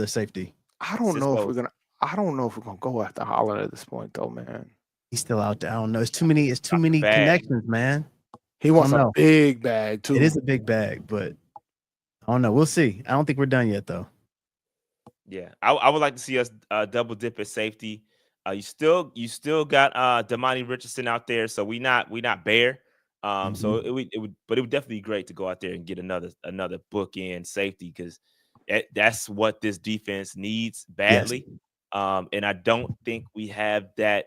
safety. I don't know if we're gonna go after Holland at this point, though, man. He's still out there. I don't know. It's too many connections, man. He wants a big bag too. It is a big bag, but I don't know. We'll see. I don't think we're done yet, though. Yeah, I would like to see us double dip at safety. You still got Damani Richardson out there, so we not bare. So it would definitely be great to go out there and get another bookend safety, because that's what this defense needs badly. Yes. And I don't think we have that.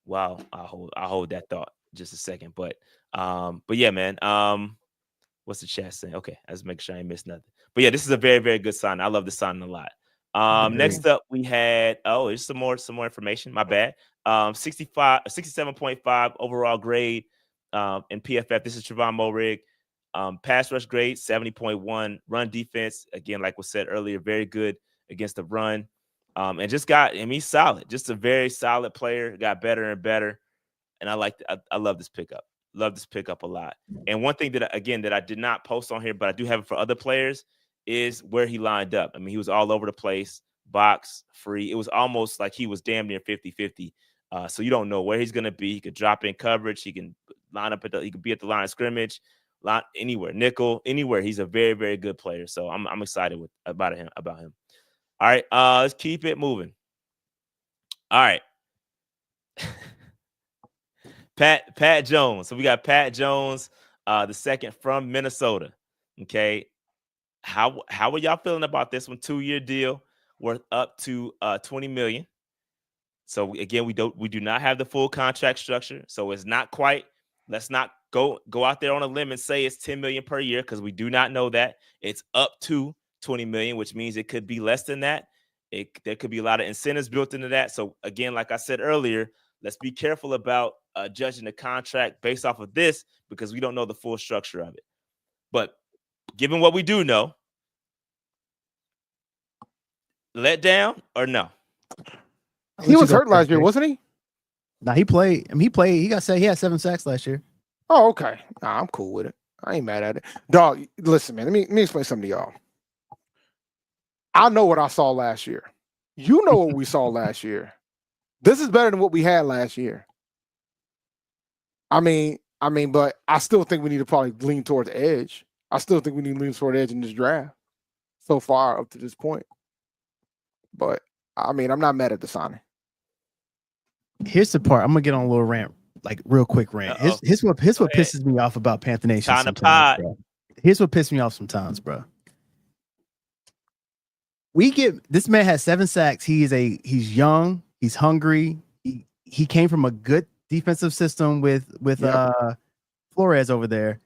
Wow, I'll hold that thought just a second. But yeah, man. What's the chat saying? Okay, I just make sure I ain't missed nothing. But yeah, this is a very, very good sign. I love the sign a lot. Next up, we had there's some more information. My bad. 67.5 overall grade in PFF. This is Trevon Moehrig. Pass rush grade 70.1. Run defense, again, like was said earlier, very good against the run. And he's solid. Just a very solid player. Got better and better. And I love this pickup. Love this pickup a lot. And one thing that I did not post on here, but I do have it for other players, is where he lined up. I mean, he was all over the place, box, free. It was almost like he was damn near 50-50. So you don't know where he's going to be. He could drop in coverage. He can line up he could be at the line of scrimmage, anywhere, nickel, anywhere. He's a very, very good player. So I'm excited about him. All right, let's keep it moving. All right. Pat Jones. So we got Pat Jones, the second from Minnesota. Okay. How are y'all feeling about this one? 2-year deal worth up to $20 million. So again, we do not have the full contract structure. So it's not quite. Let's not go out there on a limb and say it's $10 million per year, because we do not know that. It's up to $20 million, which means it could be less than that. There could be a lot of incentives built into that. So again, like I said earlier, let's be careful about judging the contract based off of this, because we don't know the full structure of it. But given what we do know, let down or no? He was hurt last year, wasn't he? Nah, he played. I mean, he played. He got said he had 7 sacks last year. Oh, okay. Nah, I'm cool with it. I ain't mad at it. Dog, listen, man. Let me explain something to y'all. I know what I saw last year. You know what we saw last year. This is better than what we had last year. I mean, but I still think we need to probably lean towards edge. I still think we need to lean toward edge in this draft so far up to this point. But I mean, I'm not mad at the signing. Here's the part. I'm gonna get on a little rant, like real quick rant. Here's what pisses me off about Panther Nation sometimes, bro. Here's what pisses me off sometimes, bro. This man has 7 sacks. He's young. He's hungry. He came from a good defensive system with Flores over there,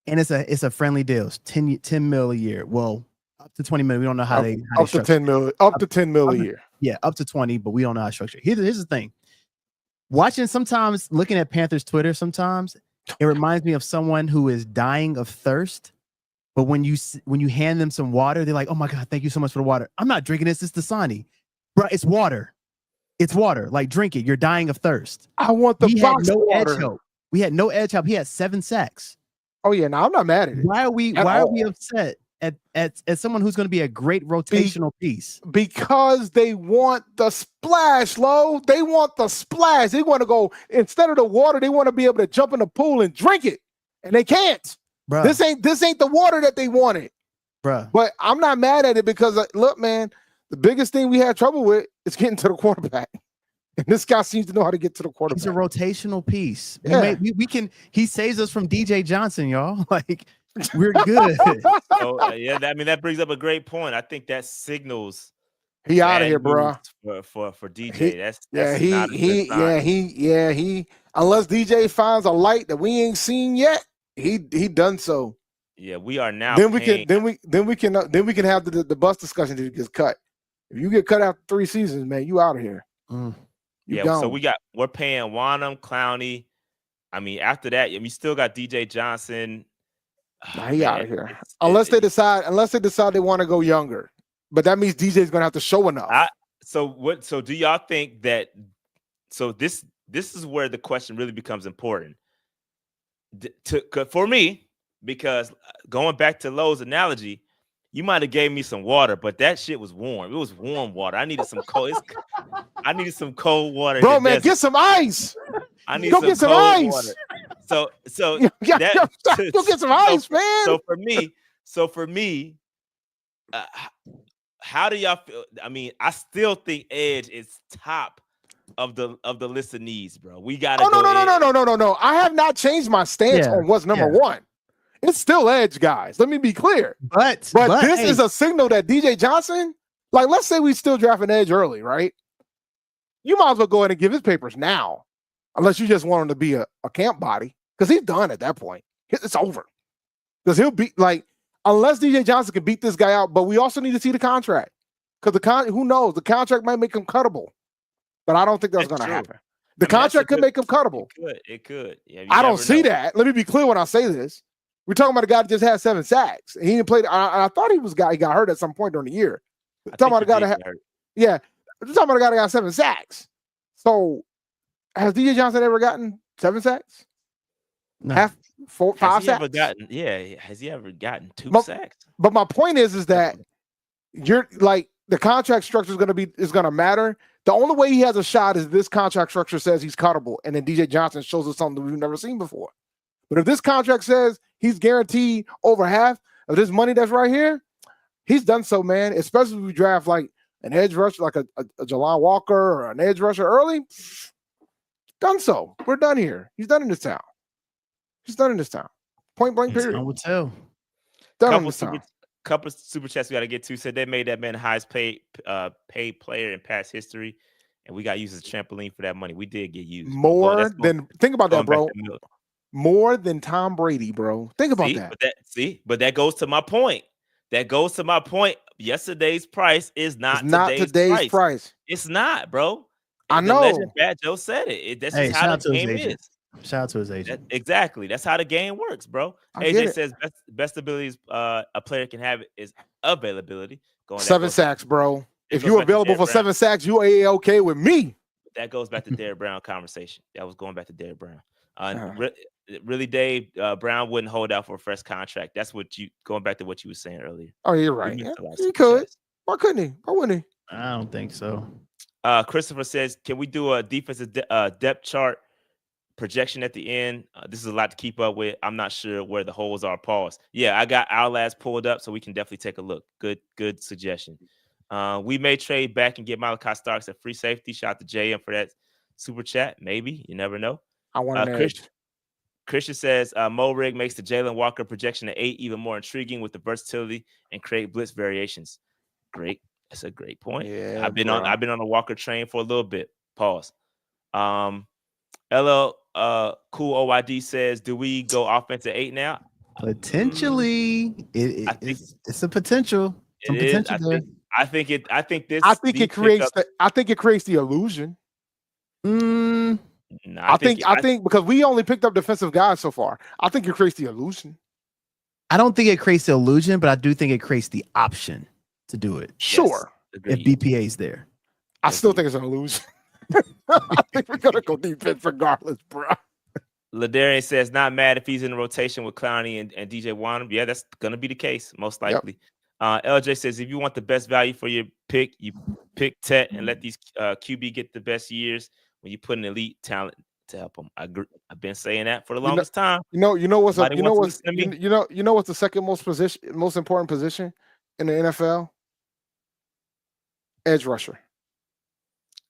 and it's a friendly deal. It's 10 mil a year. Well, up to 20 mil. We don't know how they up to 10 mil. Up to 10 mil a year. Yeah, up to 20, but we don't know how to structure it. Here's the thing. Looking at Panthers Twitter, sometimes it reminds me of someone who is dying of thirst. But when you hand them some water, they're like, "Oh my God, thank you so much for the water." I'm not drinking this. It's Dasani, bro. It's water. It's water. Like, drink it. You're dying of thirst. I want the box water. Edge help. We had no edge help. He had 7 sacks. Oh yeah, no, I'm not mad at it. Why are we upset at someone who's going to be a great rotational piece? Because they want the splash, Lo. They want the splash. They want to go, instead of the water, they want to be able to jump in the pool and drink it, and they can't. Bruh. This ain't the water that they wanted, bro. But I'm not mad at it because look, man, the biggest thing we had trouble with is getting to the quarterback, and this guy seems to know how to get to the quarterback. He's a rotational piece. Yeah. We can. He saves us from DJ Johnson, y'all. Like, we're good. Yeah, I mean, that brings up a great point. I think that signals he out of here, bro. For DJ. He unless DJ finds a light that we ain't seen yet. He done so. Yeah, we are now. Then we can have the bus discussion if he gets cut. If you get cut after 3 seasons, man, you out of here. So we're paying Wanham, Clowney. I mean, after that, we still got DJ Johnson. Nah, he out of here. Unless they decide they want to go younger. But that means DJ's gonna have to show enough. So do y'all think that? So this is where the question really becomes important. For me, because going back to Lowe's analogy, you might have gave me some water, but that shit was warm. It was warm water. I needed some cold. I needed some cold water. Bro, man, get some ice. I need get some ice. Water. So go get some ice, man. So for me, how do y'all feel? I mean, I still think edge is top of the list of needs, bro. We gotta. No. I have not changed my stance on what's number one. It's still edge, guys. Let me be clear. But this is a signal that DJ Johnson, like, let's say we still draft an edge early, right? You might as well go ahead and give his papers now, unless you just want him to be a camp body, because he's done at that point. It's over. Because he'll be like, unless DJ Johnson can beat this guy out, but we also need to see the contract. Because who knows? The contract might make him cuttable. But I don't think that's going to happen. The contract could make him cuttable. It could. Yeah, I don't see that. Let me be clear when I say this. We're talking about a guy that just had 7 sacks. He didn't play. I thought he got hurt at some point during the year. We're talking about a guy that we're talking about a guy that got 7 sacks. So has DJ Johnson ever gotten 7 sacks? No. 5 sacks? Has he ever gotten 2 sacks? But my point is that you're like, the contract structure is going to matter. The only way he has a shot is this contract structure says he's cuttable, and then DJ Johnson shows us something we've never seen before. But if this contract says he's guaranteed over half of this money that's right here, he's done so, man. Especially if we draft like an edge rusher, like a Jalon Walker or an edge rusher early. Done so. We're done here. He's done in this town. Point blank period. I would tell. Done in this town. Couple of super chats we got to get to. Said they made that man the highest paid player in past history, and we got used as a trampoline for that money. We did get used. Think about that, bro. More than Tom Brady, bro. Think about that. But that goes to my point. Yesterday's price is not today's price. It's not, bro. I know. Legend Fat Joe said it. That's just how the game is. Shout out to his agent. Exactly. That's how the game works, bro. AJ says best abilities a player can have is availability. 7 sacks, bro. If you're available for 7 sacks, you are okay with me. That goes back to Derrick Brown conversation. That was going back to Derrick Brown. really, Dave, Brown wouldn't hold out for a fresh contract. That's what you going back to what you were saying earlier. Oh, you're right. Yeah, he could. Why couldn't he? Why wouldn't he? I don't think so. Christopher says, can we do a defensive depth chart projection at the end? This is a lot to keep up with. I'm not sure where the holes are. Pause. Yeah, I got our last pulled up, so we can definitely take a look. Good suggestion. We may trade back and get Malachi Starks at free safety. Shout out to JM for that super chat. Maybe. You never know. I want an edge. Christian says, Moehrig makes the Jalen Walker projection at 8 even more intriguing with the versatility and create blitz variations. Great. That's a great point. Yeah, I've been on a Walker train for a little bit. Pause. LL Cool OYD says, do we go offense at 8 now? Potentially. It's a potential. Some potential there. I think it creates the illusion. No, I think because we only picked up defensive guys so far. I think it creates the illusion. I don't think it creates the illusion, but I do think it creates the option to do it. Sure. Yes, if BPA is there. I still think it's an illusion. I think we're gonna go defense regardless, bro. Ladarian says not mad if he's in the rotation with Clowney and DJ Wanham. Yeah, that's gonna be the case, most likely. Yep. LJ says if you want the best value for your pick, you pick Tet and let these QB get the best years when you put an elite talent to help them. I agree. I've been saying that for the longest time. You know what's the second most important position in the NFL? Edge rusher.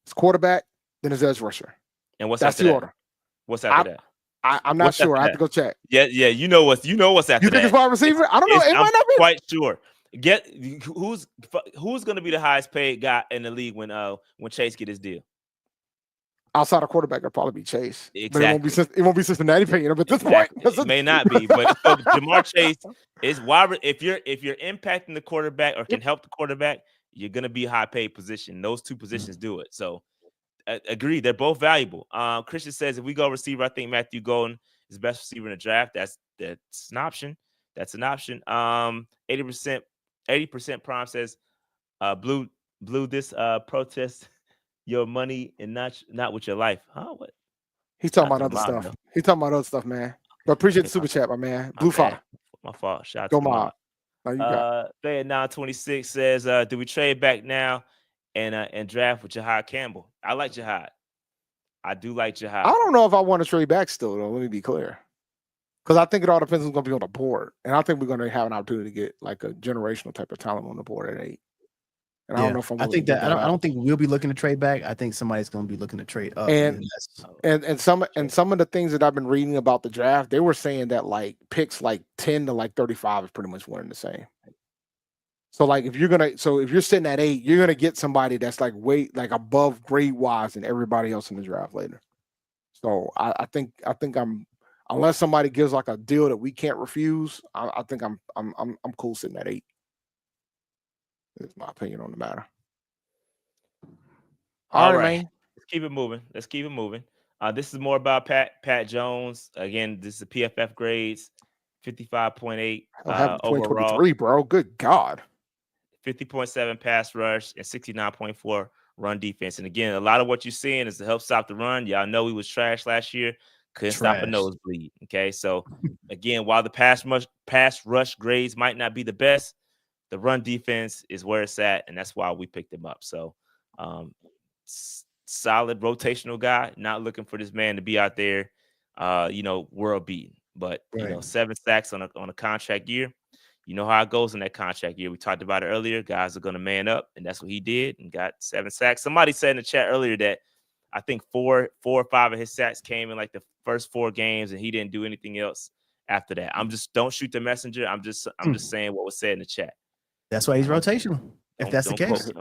It's quarterback, then it's edge rusher. And that's the order. What's after that? I'm not sure. I have to go check. Yeah. You know what's after that. You think it's wide receiver? I don't know. It might not be. Quite sure. Who's going to be the highest paid guy in the league when Chase get his deal? Outside of quarterback, it'll probably be Chase. Exactly. But it won't be Cincinnati paying him at this point. It may not be, but Jamar Chase is wide. If you're impacting the quarterback or can help the quarterback, you're going to be a high paid position. Those two positions do it. So agree. They're both valuable. Christian says if we go receiver, I think Matthew Golden is the best receiver in the draft. That's an option. That's an option. 80% Prime says blue this protest your money and not with your life. Huh? What? He's talking about other stuff. He's talking about other stuff, man. But appreciate the super chat, my man. Blue Fire. My fault. Shout out to Mob. Fayed 926 says, do we trade back now and draft with Jahad Campbell? I like Jahad. I do like Jahad. I don't know if I want to trade back still, though. Let me be clear. Because I think it all depends who's going to be on the board. And I think we're going to have an opportunity to get like a generational type of talent on the board at 8. And I don't know if I don't think we'll be looking to trade back. I think somebody's going to be looking to trade up. And some of the things that I've been reading about the draft, they were saying that like picks like 10 to like 35 is pretty much one and the same. So like if you're sitting at 8, you're gonna get somebody that's like above grade wise than everybody else in the draft later. So I think I'm, unless somebody gives like a deal that we can't refuse, I think I'm cool sitting at 8. That's my opinion on the matter. All right, man. Let's keep it moving. This is more about Pat Jones. Again, this is the PFF grades, 55.8 overall. 2023, bro. Good God. 50.7 pass rush and 69.4 run defense. And again, a lot of what you're seeing is to help stop the run. Y'all know he was trash last year. Couldn't stop a nosebleed. Okay, so again, while the pass rush grades might not be the best, the run defense is where it's at, and that's why we picked him up. So, solid rotational guy. Not looking for this man to be out there, world beating. But 7 sacks on a contract year. You know how it goes in that contract year. We talked about it earlier. Guys are going to man up, and that's what he did and got 7 sacks. Somebody said in the chat earlier that I think 4 or 5 of his sacks came in like the first 4 games, and he didn't do anything else after that. Don't shoot the messenger. I'm just saying what was said in the chat. That's why he's rotational. If that's the case,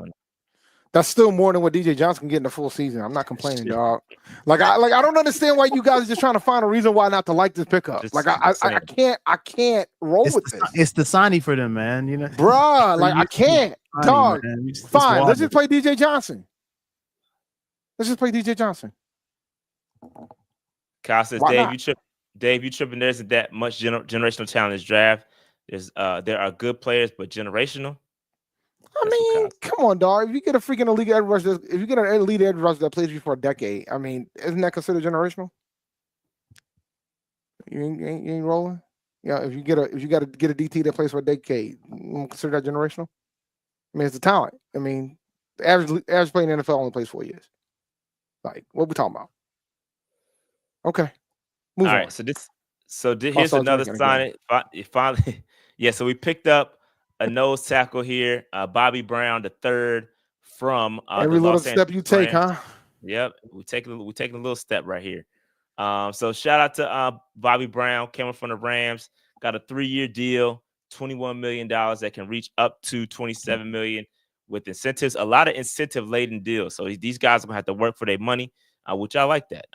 that's still more than what DJ Johnson can get in the full season. I'm not complaining, dog. I don't understand why you guys are just trying to find a reason why not to like this pickup. I can't roll with this. It's the signy for them, man. You know, bruh. I can't, dog. Fine, let's just play DJ Johnson. Kyle says, Dave, you tripping. There isn't that much generational talent in this draft. There are good players, but generational. I mean, come on, dog. If you get a freaking elite edge rusher, if you get an elite edge rusher that plays you for a decade, I mean, isn't that considered generational? You ain't rolling. Yeah, if you got to get a DT that plays for a decade, you consider that generational. I mean, it's a talent. I mean, the average player in the NFL only plays 4 years. Like, what we talking about? Okay, move All on. right, here's another sign. Finally, yeah. So we picked up a nose tackle here, Bobby Brown the third from every the little Los step Angeles you take, Rams. huh? Yep, we're taking a little step right here. So shout out to Bobby Brown, coming from the Rams, got a 3-year deal, $21 million that can reach up to $27 million with incentives. A lot of incentive laden deals. So these guys are gonna have to work for their money, which I like that.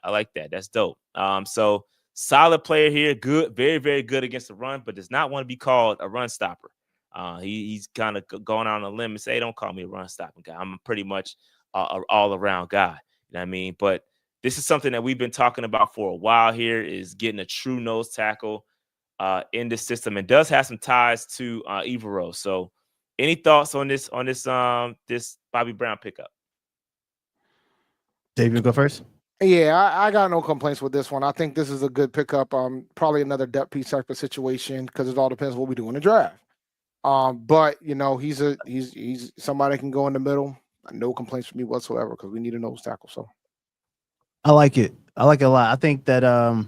That's dope. So solid player here, good, very, very good against the run, but does not want to be called a run stopper. He's kind of going out on a limb and say, don't call me a run stopping guy. I'm pretty much an all around guy. You know what I mean? But this is something that we've been talking about for a while here, is getting a true nose tackle in the system, and does have some ties to Evero. So any thoughts on this Bobby Brown pickup? Dave, you go first. Yeah, I got no complaints with this one. I think this is a good pickup. Probably another depth piece type of situation, because it all depends what we do in the draft. But he's somebody that can go in the middle. No complaints from me whatsoever, because we need a nose tackle. So I like it. I like it a lot. I think that I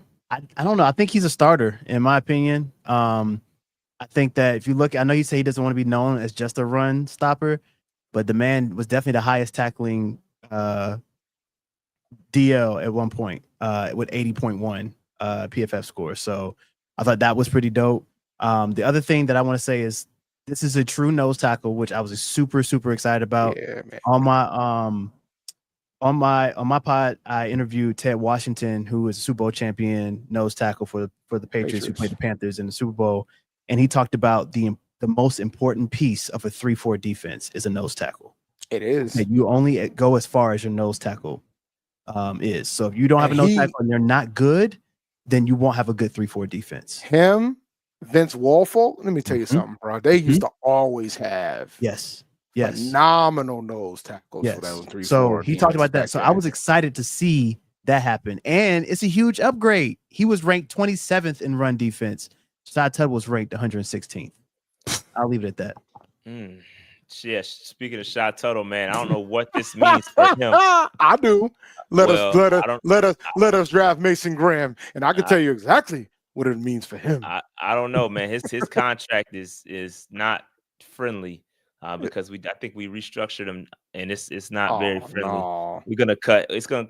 don't know. I think he's a starter, in my opinion. I think that if you look, I know you say he doesn't want to be known as just a run stopper, but the man was definitely the highest tackling DL at one point with 80.1 PFF score. So I thought that was pretty dope. The other thing that I want to say is this is a true nose tackle, which I was super, super excited about. Yeah, man. On my pod, I interviewed Ted Washington, who is a Super Bowl champion nose tackle for the Patriots, who played the Panthers in the Super Bowl, and he talked about the most important piece of a 3-4 defense is a nose tackle. It is. And you only go as far as your nose tackle is. So if you don't have a nose tackle and they're not good, then you won't have a good 3-4 defense. Him, Vince Wolfel, let me tell you something, bro. They used to always have phenomenal nose tackles for those 3-4. So he talked about that. So I was excited to see that happen. And it's a huge upgrade. He was ranked 27th in run defense. Shy Tuttle was ranked 116th. I'll leave it at that. Yeah, speaking of Shy Tuttle, man, I don't know what this means for him. I do. Let us draft Mason Graham, and I can tell you exactly what it means for him. I don't know, man. His contract is not friendly because I think we restructured him, and it's not very friendly. No. We're gonna cut. It's gonna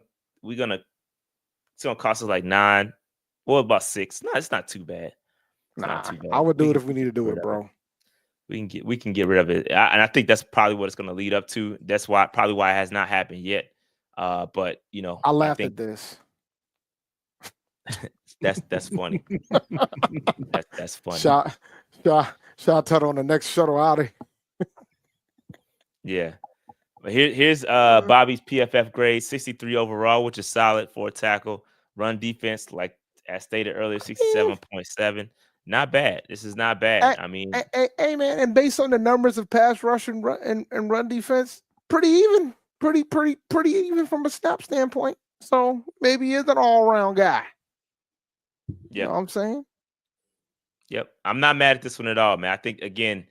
cost us like 9, or about 6. No, it's not too bad. Not too bad. I would do it if we need to do it, bro. We can get rid of it, and I think that's probably what it's going to lead up to. That's probably why it has not happened yet. But I laughed at this. that's funny. that's funny. Shot Tuttle on the next shuttle out of. Yeah, but here's Bobby's PFF grade, 63 overall, which is solid for a tackle. Run defense, like as stated earlier, 67.7. Not bad. This is not bad. I mean, hey man, and based on the numbers of pass rush and run defense, pretty even, pretty even from a snap standpoint. So maybe he's an all-around guy. Yeah, you know what I'm saying? Yep, I'm not mad at this one at all, man. I think again,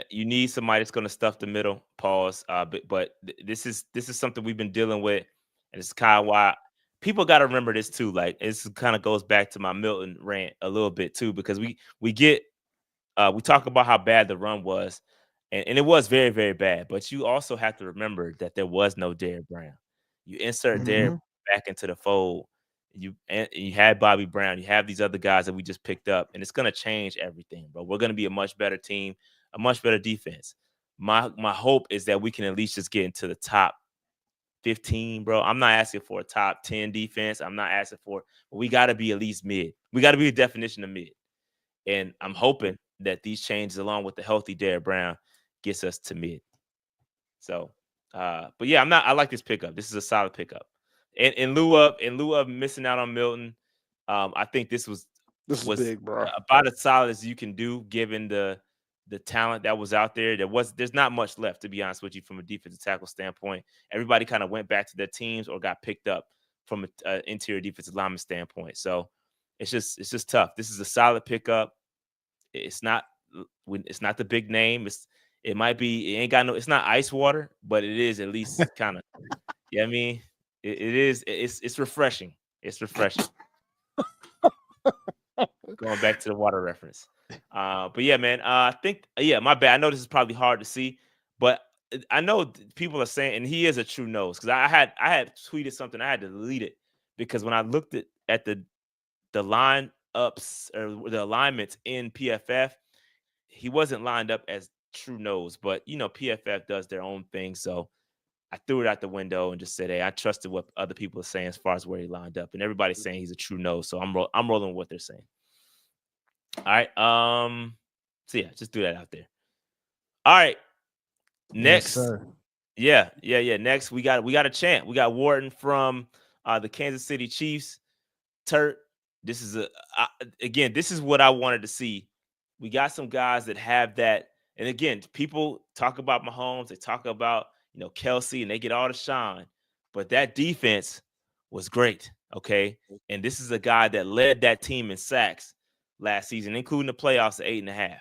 you need somebody that's going to stuff the middle. Pause. But this is something we've been dealing with, and it's kind of why. People got to remember this too. Like, this kind of goes back to my Milton rant a little bit too, because we talk about how bad the run was, and it was very, very bad. But you also have to remember that there was no Derrick Brown. You insert Derrick back into the fold. You had Bobby Brown. You have these other guys that we just picked up, and it's gonna change everything. But we're gonna be a much better team, a much better defense. My hope is that we can at least just get into the top 15, bro. I'm not asking for a top 10 defense. I'm not asking for, but we got to be at least mid. We got to be a definition of mid. And I'm hoping that these changes, along with the healthy Derrick Brown, gets us to mid. So, but yeah, I like this pickup. This is a solid pickup. And in lieu of missing out on Milton, I think this was big, bro. About as solid as you can do, given the talent that was out there. There's not much left, to be honest with you, from a defensive tackle standpoint. Everybody kind of went back to their teams or got picked up from an interior defensive lineman standpoint. So it's just tough. This is a solid pickup. It's not the big name. It ain't got no. It's not ice water, but it is at least kind of. Yeah, I mean, it is. It's refreshing. It's refreshing. Going back to the water reference. But yeah, man. I think my bad. I know this is probably hard to see, but I know people are saying, and he is a true nose, because I had tweeted something. I had to delete it because when I looked at the line ups or the alignments in PFF, he wasn't lined up as true nose, but PFF does their own thing, so I threw it out the window and just said, hey, I trusted what other people are saying as far as where he lined up, and everybody's saying he's a true nose, so I'm rolling with what they're saying. All right, so yeah, just do that out there. All right, next, yes, yeah. Next, we got a champ. We got Wharton from the Kansas City Chiefs. Turk, this is again, this is what I wanted to see. We got some guys that have that, and again, people talk about Mahomes, they talk about Kelsey, and they get all the shine, but that defense was great. Okay, and this is a guy that led that team in sacks last season, including the playoffs at 8.5.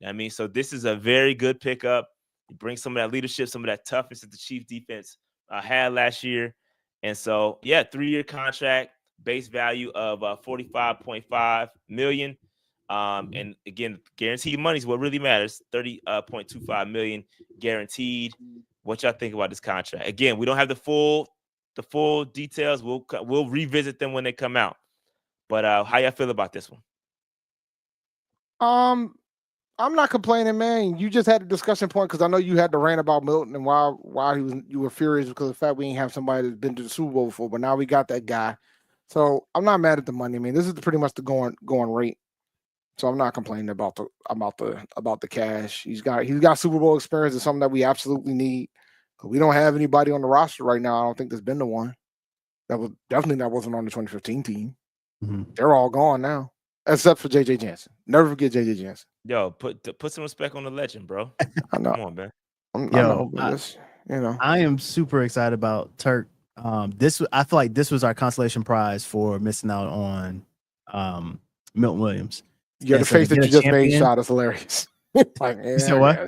I mean, so this is a very good pickup. He brings some of that leadership, some of that toughness that the Chiefs defense had last year. And so, yeah, 3-year contract, base value of $45.5 million. And again, guaranteed money is what really matters. $30.25 million guaranteed. What y'all think about this contract? Again, we don't have the full details. We'll revisit them when they come out. But how y'all feel about this one? I'm not complaining, man. You just had a discussion point because I know you had to rant about Milton and why you were furious because of the fact we ain't have somebody that's been to the Super Bowl before, but now we got that guy. So I'm not mad at the money. I mean, this is pretty much the going rate. So I'm not complaining about the cash. He's got Super Bowl experience. It's something that we absolutely need. We don't have anybody on the roster right now. I don't think there's been the one that wasn't on the 2015 team. Mm-hmm. They're all gone now. Except for J.J. Jansen. Never forget J.J. Jansen. Yo, put some respect on the legend, bro. I know. Come on, man. I am super excited about Turk. I feel like this was our consolation prize for missing out on Milton Williams. Yeah, the face that you just made shot is hilarious. Like, you said what?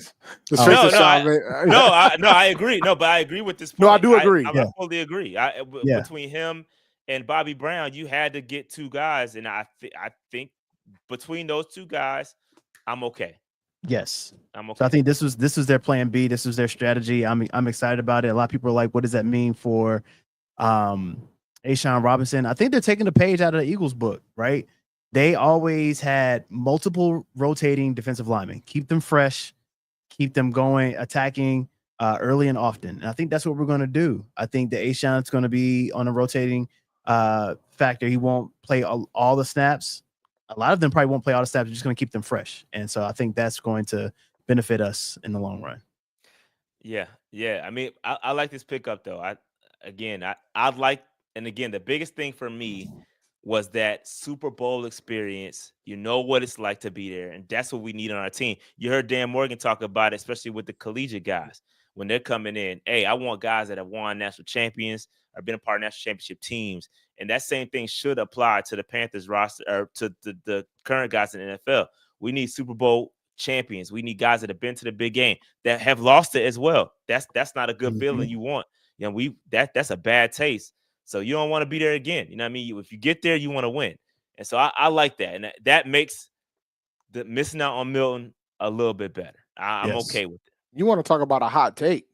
I agree. No, but I agree with this point. No, I do agree. I fully agree. Between him and Bobby Brown, you had to get two guys, and I think between those two guys, I'm okay. Yes, I'm okay. So I think this was their plan B. This was their strategy. I'm excited about it. A lot of people are like, "What does that mean for A'Shawn Robinson?" I think they're taking a page out of the Eagles book, right? They always had multiple rotating defensive linemen. Keep them fresh, keep them going, attacking early and often. And I think that's what we're going to do. I think that A'Shawn's going to be on a rotating factor. He won't play all the snaps. A lot of them probably won't play all the snaps. We're just going to keep them fresh. And so I think that's going to benefit us in the long run. Yeah. I mean, I like this pickup though. I'd like, and again, the biggest thing for me was that Super Bowl experience. You know what it's like to be there, and that's what we need on our team. You heard Dan Morgan talk about it, especially with the collegiate guys when they're coming in. Hey, I want guys that have won national champions or been a part of national championship teams, and that same thing should apply to the Panthers roster or to the current guys in the NFL. We need Super Bowl champions. We need guys that have been to the big game that have lost it as well. That's not a good feeling you want. You know, that's a bad taste. So you don't want to be there again. You know what I mean? If you get there, you want to win. And so I like that. And that makes the missing out on Milton a little bit better. I'm okay with it. You want to talk about a hot take?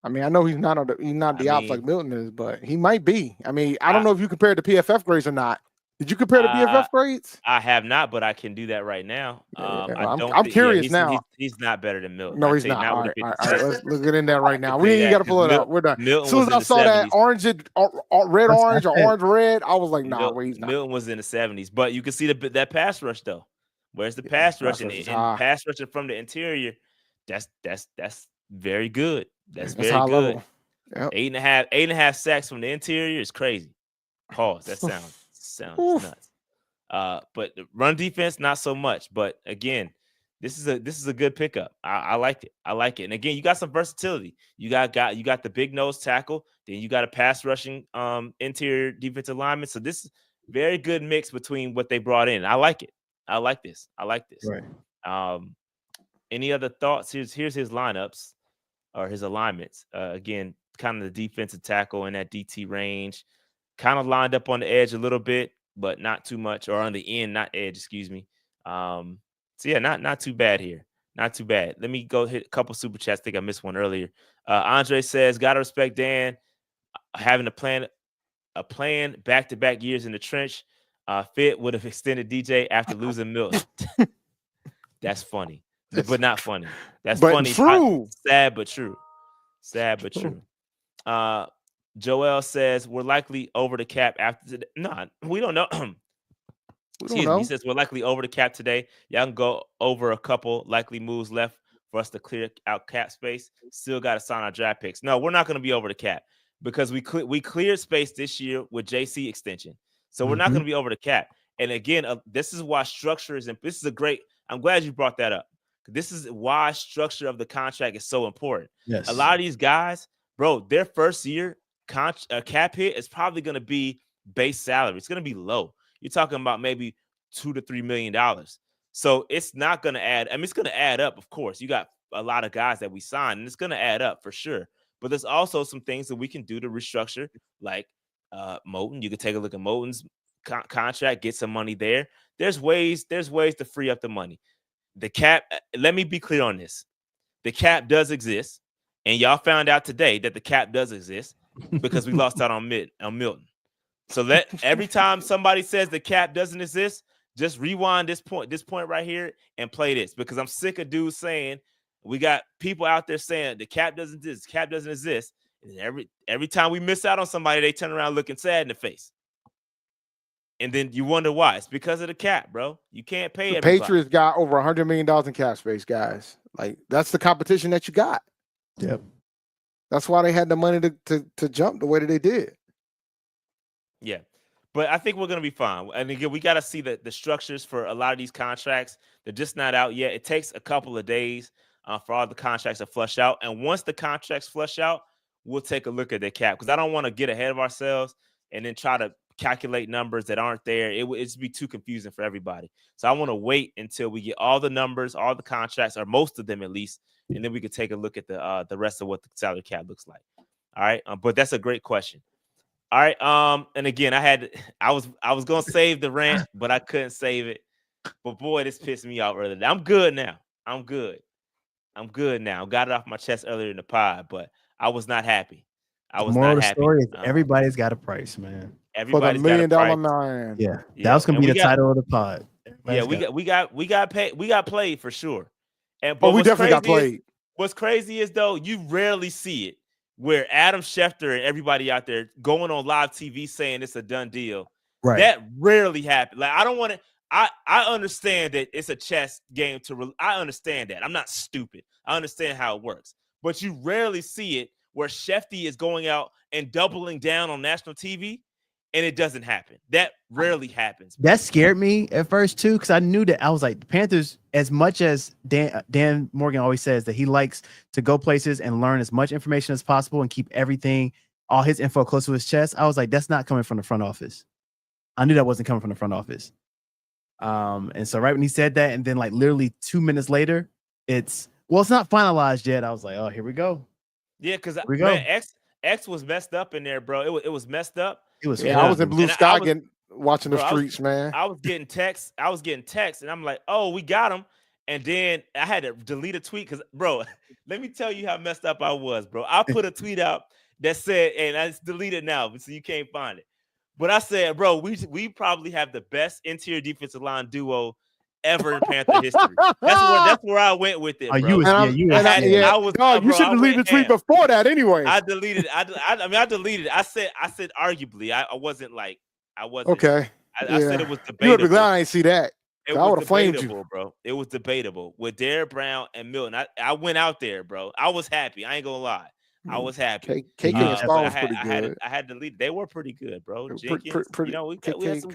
I mean, I know he's not the ops like Milton is, but he might be. I mean, I don't know if you compared the PFF grades or not. Did you compare the PFF grades? I have not, but I can do that right now. I'm curious now. He's not better than Milton. No, he's not. All right, let's get in there right now. We ain't got to pull it up. We're done. As soon as I saw that red orange or orange red, I was like, nah, he's not. Milton was in the 70s, but you can see that pass rush though. Where's the pass rush and pass rushing from the interior? That's very good. That's very good. Yep. 8.5 sacks from the interior is crazy. Pause. That sounds nuts. But the run defense, not so much. But again, this is a good pickup. I like it. And again, you got some versatility. You got the big nose tackle. Then you got a pass rushing interior defensive lineman. So this Very good mix between what they brought in. I like it. I like this. Right. Any other thoughts? Here's his lineups or his alignments. Again, kind of the defensive tackle in that DT range, kind of lined up on the edge a little bit, but not too much, or on the end, not edge, excuse me. So yeah, not too bad here. Not too bad. Let me go hit a couple super chats. I think I missed one earlier. Andre says, gotta respect Dan having a plan back-to-back years in the trench. Fit would have extended DJ after losing Milton. That's funny, but not funny. That's but funny. True. Sad but true. Sad but true. Joel says we're likely over the cap after today. No, we don't know. Excuse me. He says we're likely over the cap today. Y'all can go over a couple likely moves left for us to clear out cap space. Still got to sign our draft picks. No, we're not going to be over the cap because we cleared space this year with JC extension. So we're not going to be over the cap. And again, this is why structure is. This is a great. I'm glad you brought that up. This is why structure of the contract is so important. Yes. A lot of these guys, bro, their first year cap hit is probably going to be base salary. It's going to be low. You're talking about maybe $2 to $3 million. So it's not going to add. I mean, it's going to add up, of course. You got a lot of guys that we signed, and it's going to add up for sure. But there's also some things that we can do to restructure, like Moton. You could take a look at Moton's contract, get some money there. There's ways to free up the money. The cap, let me be clear on this. The cap does exist, and y'all found out today that the cap does exist because we lost out on Milton. So every time somebody says the cap doesn't exist, just rewind this point right here and play this, because I'm sick of dudes saying, we got people out there saying the cap doesn't exist. And every time we miss out on somebody, they turn around looking sad in the face. And then you wonder why. It's because of the cap, bro. You can't pay everybody. The Patriots got over $100 million in cap space, guys. Like, that's the competition that you got. Yep. That's why they had the money to jump the way that they did. Yeah. But I think we're going to be fine. And again, we got to see the structures for a lot of these contracts. They're just not out yet. It takes a couple of days for all the contracts to flush out. And once the contracts flush out, we'll take a look at the cap, because I don't want to get ahead of ourselves and then try to calculate numbers that aren't there. It'd be too confusing for everybody. So I want to wait until we get all the numbers, all the contracts, or most of them at least, and then we could take a look at the rest of what the salary cap looks like. All right. But that's a great question. All right. And again, I was gonna save the rant, but I couldn't save it. But boy, this pissed me off earlier. I'm good now. I'm good now. Got it off my chest earlier in the pod, but I was not happy. I was not happy. Story is everybody's got a price, man. For Everybody's the $1 got a million price. man. Yeah, that was gonna be the title of the pod. We got paid. We got played for sure. But we definitely got played. What's crazy is, though, you rarely see it where Adam Schefter and everybody out there going on live TV saying it's a done deal. Right. That rarely happens. Like, I don't want to. I understand that it's a chess game I understand that. I'm not stupid. I understand how it works. But you rarely see it where Shefty is going out and doubling down on national TV, and it doesn't happen. That rarely happens. That scared me at first too, because I knew that I was like, the Panthers, as much as Dan Morgan always says that he likes to go places and learn as much information as possible and keep everything, all his info close to his chest. I was like, that's not coming from the front office. I knew that wasn't coming from the front office. And so right when he said that, and then like literally 2 minutes later, it's not finalized yet. I was like, oh, here we go. Yeah, because X was messed up in there, bro. It was messed up. It was. Yeah, I was in blue sky watching the streets, man. I was getting texts, and I'm like, oh, we got him. And then I had to delete a tweet because, bro, let me tell you how messed up I was, bro. I put a tweet out that said, and it's deleted now, so you can't find it. But I said, bro, we probably have the best interior defensive line duo ever in Panther history. That's where I went with it, bro. You should delete the tweet before that anyway. I deleted. I deleted it. I said arguably. I wasn't. Okay. I said it was debatable. You would be glad I didn't see that. I would have flamed you, bro. It was debatable with Derrick Brown and Milton. I went out there, bro. I was happy. I ain't gonna lie. I was happy. KK and Star was pretty good. I had to lead. They were pretty good, bro. Jenkins,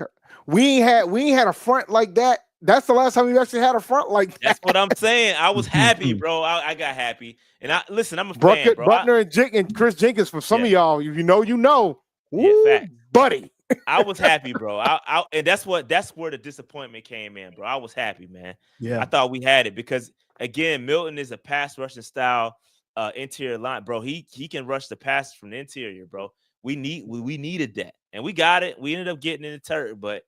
we ain't had a front like that. That's the last time we actually had a front like that. That's what I'm saying. I was happy, bro. I got happy. And I'm a fan, bro. Buckner and Chris Jenkins, for some of y'all, if you know. Yeah, fact. Buddy. I was happy, bro. And that's where the disappointment came in, bro. I was happy, man. Yeah. I thought we had it because again, Milton is a pass rushing style interior line, bro. He can rush the passes from the interior, bro. We needed that, and we got it. We ended up getting in the turret, but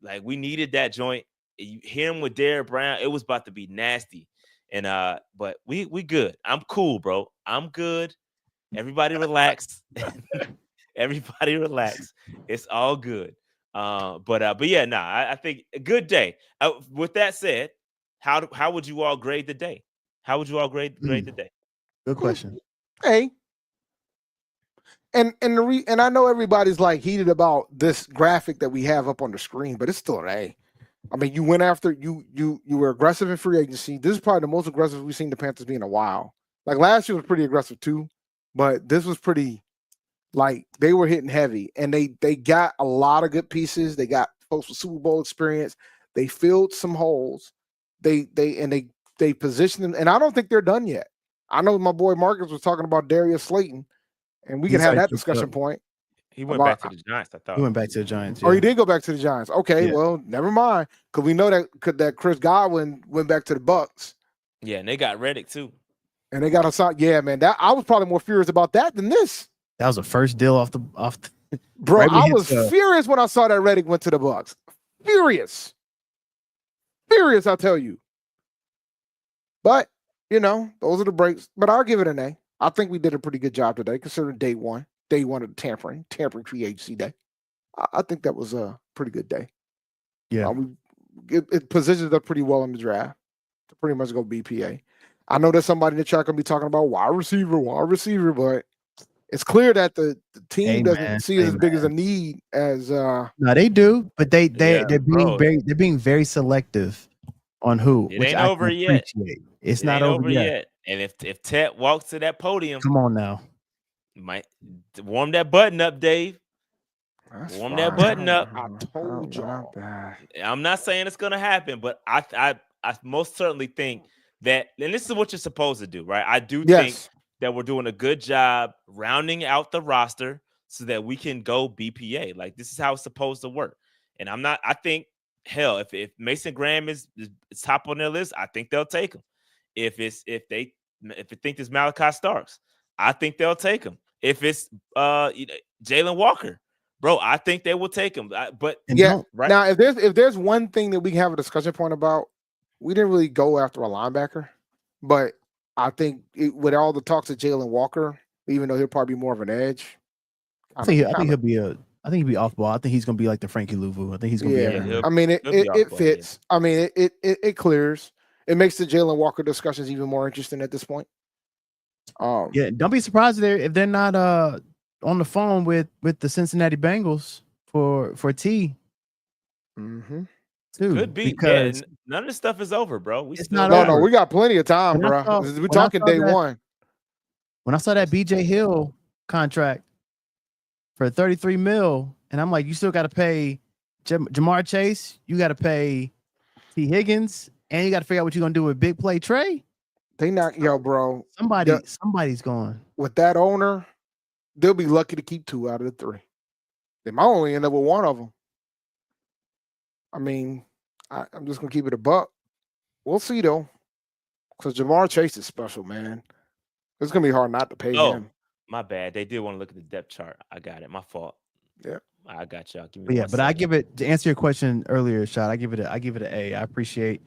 like we needed that joint. You hear him with Derrick Brown, it was about to be nasty. And but we good. I'm cool, bro. I'm good. Everybody relax. Everybody relax. It's all good. But yeah, I think a good day. With that said, how would you all grade the day? How would you all grade the day? Good question. Hey. And I know everybody's like heated about this graphic that we have up on the screen, but it's still an A. I mean, you went after you were aggressive in free agency. This is probably the most aggressive we've seen the Panthers be in a while. Like last year was pretty aggressive too, but this was pretty like they were hitting heavy, and they got a lot of good pieces. They got folks with Super Bowl experience. They filled some holes. They positioned them, and I don't think they're done yet. I know my boy Marcus was talking about Darius Slayton, and we can have that discussion point. He went back to the Giants, I thought. He went back to the Giants. Yeah. Oh, he did go back to the Giants. Okay, Yeah. well, never mind. Because we know that Chris Godwin went back to the Bucks. Yeah, and they got Reddick too. And they got a song. Yeah, man. That I was probably more furious about that than this. That was the first deal off the Bro, right I was furious when I saw that Reddick went to the Bucks. Furious, I'll tell you. But those are the breaks. But I'll give it an A. I think we did a pretty good job today, considering day one of the tampering free agency day. I think that was a pretty good day. Yeah, it positions us pretty well in the draft to pretty much go BPA. I know there's somebody in the chat gonna be talking about wide receiver, but it's clear that the team doesn't see it as big as a need as. No, they do, but they're being very selective on who. It which ain't I over can yet. appreciate. It's not over yet. And if Ted walks to that podium, come on now, might warm that button up, Dave. Warm that button up. I told y'all. I'm not saying it's gonna happen, but I most certainly think that, and this is what you're supposed to do, right? I do think that we're doing a good job rounding out the roster so that we can go BPA. Like this is how it's supposed to work. And I think, hell, if Mason Graham is top on their list, I think they'll take him. If they think it's Malachi Starks, I think they'll take him. If it's Jalen Walker, bro, I think they will take him. But yeah, right now if there's one thing that we can have a discussion point about, we didn't really go after a linebacker, but I think with all the talks of Jalen Walker, even though he'll probably be more of an edge, I think he'll be off ball. I think he's gonna be like the Frankie Louvu. I think he's gonna be. I mean, it fits. Yeah. I mean, it clears. It makes the Jalen Walker discussions even more interesting at this point. Yeah, don't be surprised if they're not on the phone with the Cincinnati Bengals for T. Mm-hmm. Too, could be because none of this stuff is over, bro. It's not over. No, we got plenty of time, bro. We're talking day one. When I saw that BJ Hill contract for $33 million, and I'm like, you still got to pay Jamar Chase, you got to pay T. Higgins, and you got to figure out what you're gonna do with Big Play Trey. They not bro. Somebody's going with that owner. They'll be lucky to keep 2 out of the 3. They might only end up with 1 of them. I mean, I'm just gonna keep it a buck. We'll see though, because Jamar Chase is special, man. It's gonna be hard not to pay him. My bad. They did want to look at the depth chart. I got it. My fault. Yeah, I got y'all. Give me but I give it, to answer your question earlier, Shot. I give it an A. I appreciate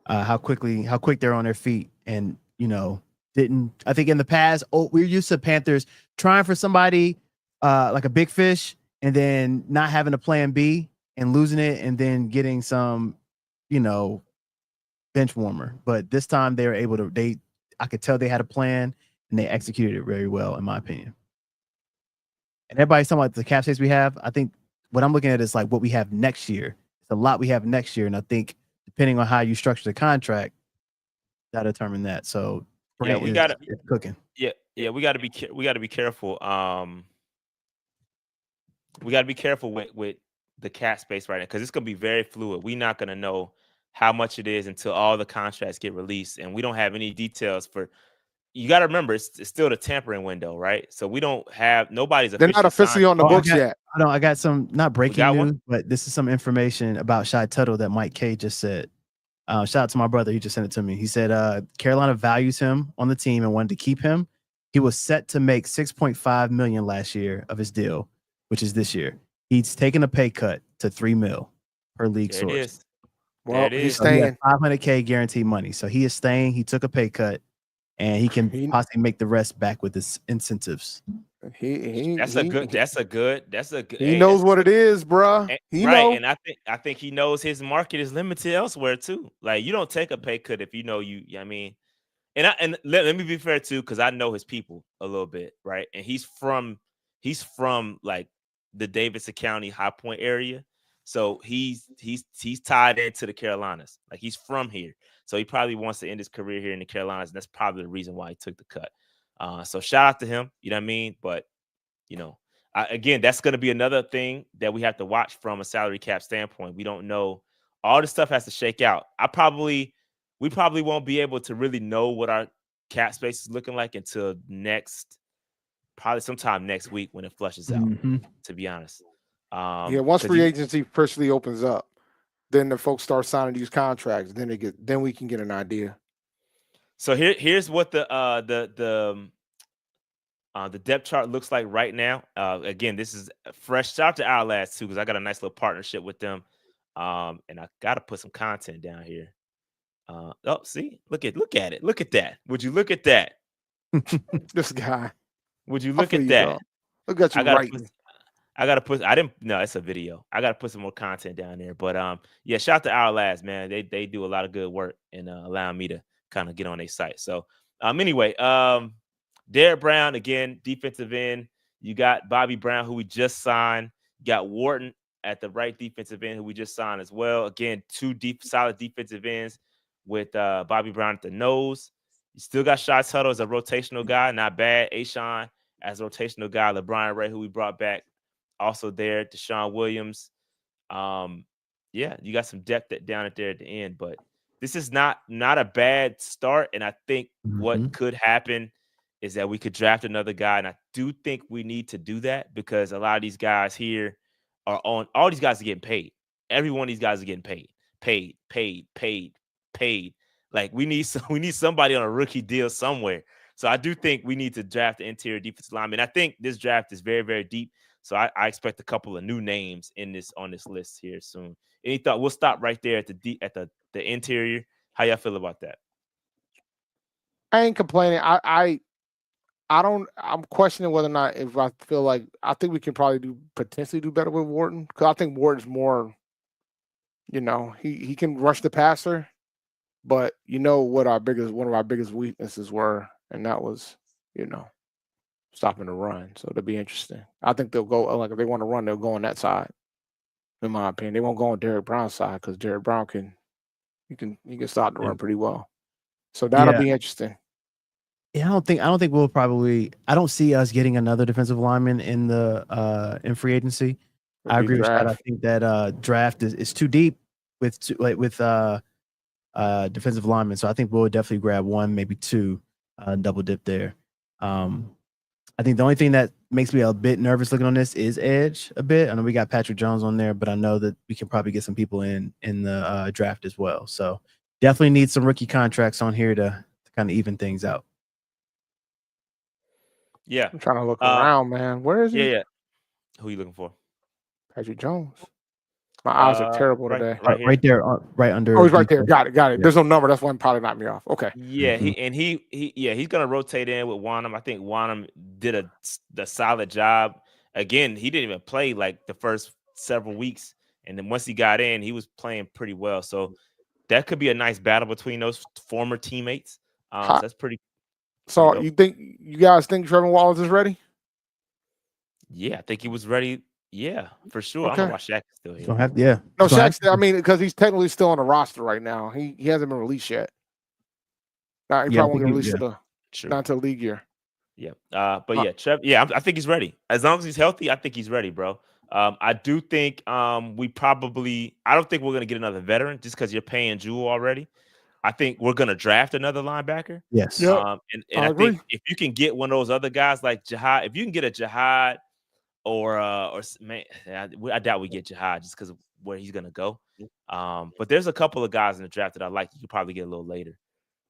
how quick they're on their feet, and I think in the past, we're used to Panthers trying for somebody like a big fish, and then not having a plan B and losing it, and then getting some, bench warmer. But this time they were able to. I could tell they had a plan, and they executed it very well, in my opinion. And everybody's talking about the cap space we have. I think what I'm looking at is like what we have next year. It's a lot we have next year, and I think depending on how you structure the contract, that determine that. So yeah, we got to cooking. Yeah, we got to be careful. We got to be careful with the cap space right now, because it's gonna be very fluid. We're not gonna know how much it is until all the contracts get released, and we don't have any details for you got to remember it's still the tampering window, right? So we don't have nobody's. They're not officially on the books yet. I got some not breaking news, one? but this is some information about Shy Tuttle that Mike K just said. Shout out to my brother. He just sent it to me. He said Carolina values him on the team and wanted to keep him. He was set to make $6.5 million last year of his deal, which is this year. He's taken a pay cut to $3 million per league There source. it is. Well, There it he's is. So he staying. has $500K guaranteed money. So he is staying. He took a pay cut, and he can possibly make the rest back with his incentives. That's a good. He knows what it is, bruh. He knows. And I think he knows his market is limited elsewhere too. Like, you don't take a pay cut if you know you. I mean, and let me be fair too, because I know his people a little bit, right? And he's from like the Davidson County High Point area, so he's tied into the Carolinas. Like, he's from here, so he probably wants to end his career here in the Carolinas, and that's probably the reason why he took the cut. So shout out to him, you know what I mean? But, you know, again, that's going to be another thing that we have to watch from a salary cap standpoint. We don't know. All this stuff has to shake out. We probably won't be able to really know what our cap space is looking like until probably sometime next week when it flushes out, to be honest. Once free agency officially opens up, then the folks start signing these contracts. Then we can get an idea. So here's what the depth chart looks like right now. Again, this is fresh. Shout out to our lads too, because I got a nice little partnership with them, and I got to put some content down here. See, look at it. Look at that. Would you look at that? This guy. Would you look at that? Look at you I gotta put. I didn't. No, it's a video. I gotta put some more content down there. But yeah, shout out to our lads, man. They do a lot of good work and allowing me to kind of get on their site. So anyway, Derek Brown again, defensive end. You got Bobby Brown, who we just signed. You got Wharton at the right defensive end, who we just signed as well. Again, two solid defensive ends with Bobby Brown at the nose. You still got Shy Tuttle as a rotational guy, not bad. Ashawn as a rotational guy. LeBron Ray, who we brought back, also there. Deshaun Williams. Yeah, you got some depth down at there at the end, but this is not a bad start. And I think what could happen is that we could draft another guy. And I do think we need to do that because a lot of these guys here are on. All these guys are getting paid. Every one of these guys are getting paid. Like, we need somebody on a rookie deal somewhere. So I do think we need to draft the interior defensive lineman. I think this draft is very, very deep. So I expect a couple of new names on this list here soon. Any thought? We'll stop right there at the interior. How y'all feel about that? I ain't complaining. I'm questioning whether or not if I feel like I think we can probably potentially do better with Wharton, because I think Wharton's more, he can rush the passer, but one of our biggest weaknesses were, and that was, stopping the run. So it'll be interesting. I think they'll go, like, if they want to run, they'll go on that side. In my opinion, they won't go on Derek Brown's side because Derek Brown can stop the run pretty well. So that'll be interesting. Yeah, I don't think we'll probably. I don't see us getting another defensive lineman in free agency. I agree with that. I think that draft is too deep with defensive linemen. So I think we'll definitely grab one, maybe two, double dip there. I think the only thing that makes me a bit nervous looking on this is edge a bit. I know we got Patrick Jones on there, but I know that we can probably get some people in the draft as well. So definitely need some rookie contracts on here to kind of even things out. Yeah. I'm trying to look around, man. Where is he? Yeah. Who are you looking for? Patrick Jones. My eyes are terrible today. Right there, right under. Oh, he's right there. Got it. Yeah. There's no number. That's why probably knocked me off. Okay. Yeah, he's gonna rotate in with Wanham. I think Wanham did the solid job. Again, he didn't even play like the first several weeks, and then once he got in, he was playing pretty well. So that could be a nice battle between those former teammates. So that's pretty. So you guys think Trevon Wallace is ready? Yeah, I think he was ready. Yeah, for sure. Okay. I don't know why Shaq is still here. No, Shaq's. I mean, because he's technically still on the roster right now. He hasn't been released yet. He probably won't get released not until league year. Yeah. But yeah, Trev. Yeah, I think he's ready. As long as he's healthy, I think he's ready, bro. I do think I don't think we're gonna get another veteran just because you're paying Jewel already. I think we're gonna draft another linebacker. Yes. Yep. And I I agree. think if you can get one of those other guys like Jihad, if you can get a Jihad or man, I doubt we get Jihad just because of where he's gonna go. But there's a couple of guys in the draft that I like. You could probably get a little later.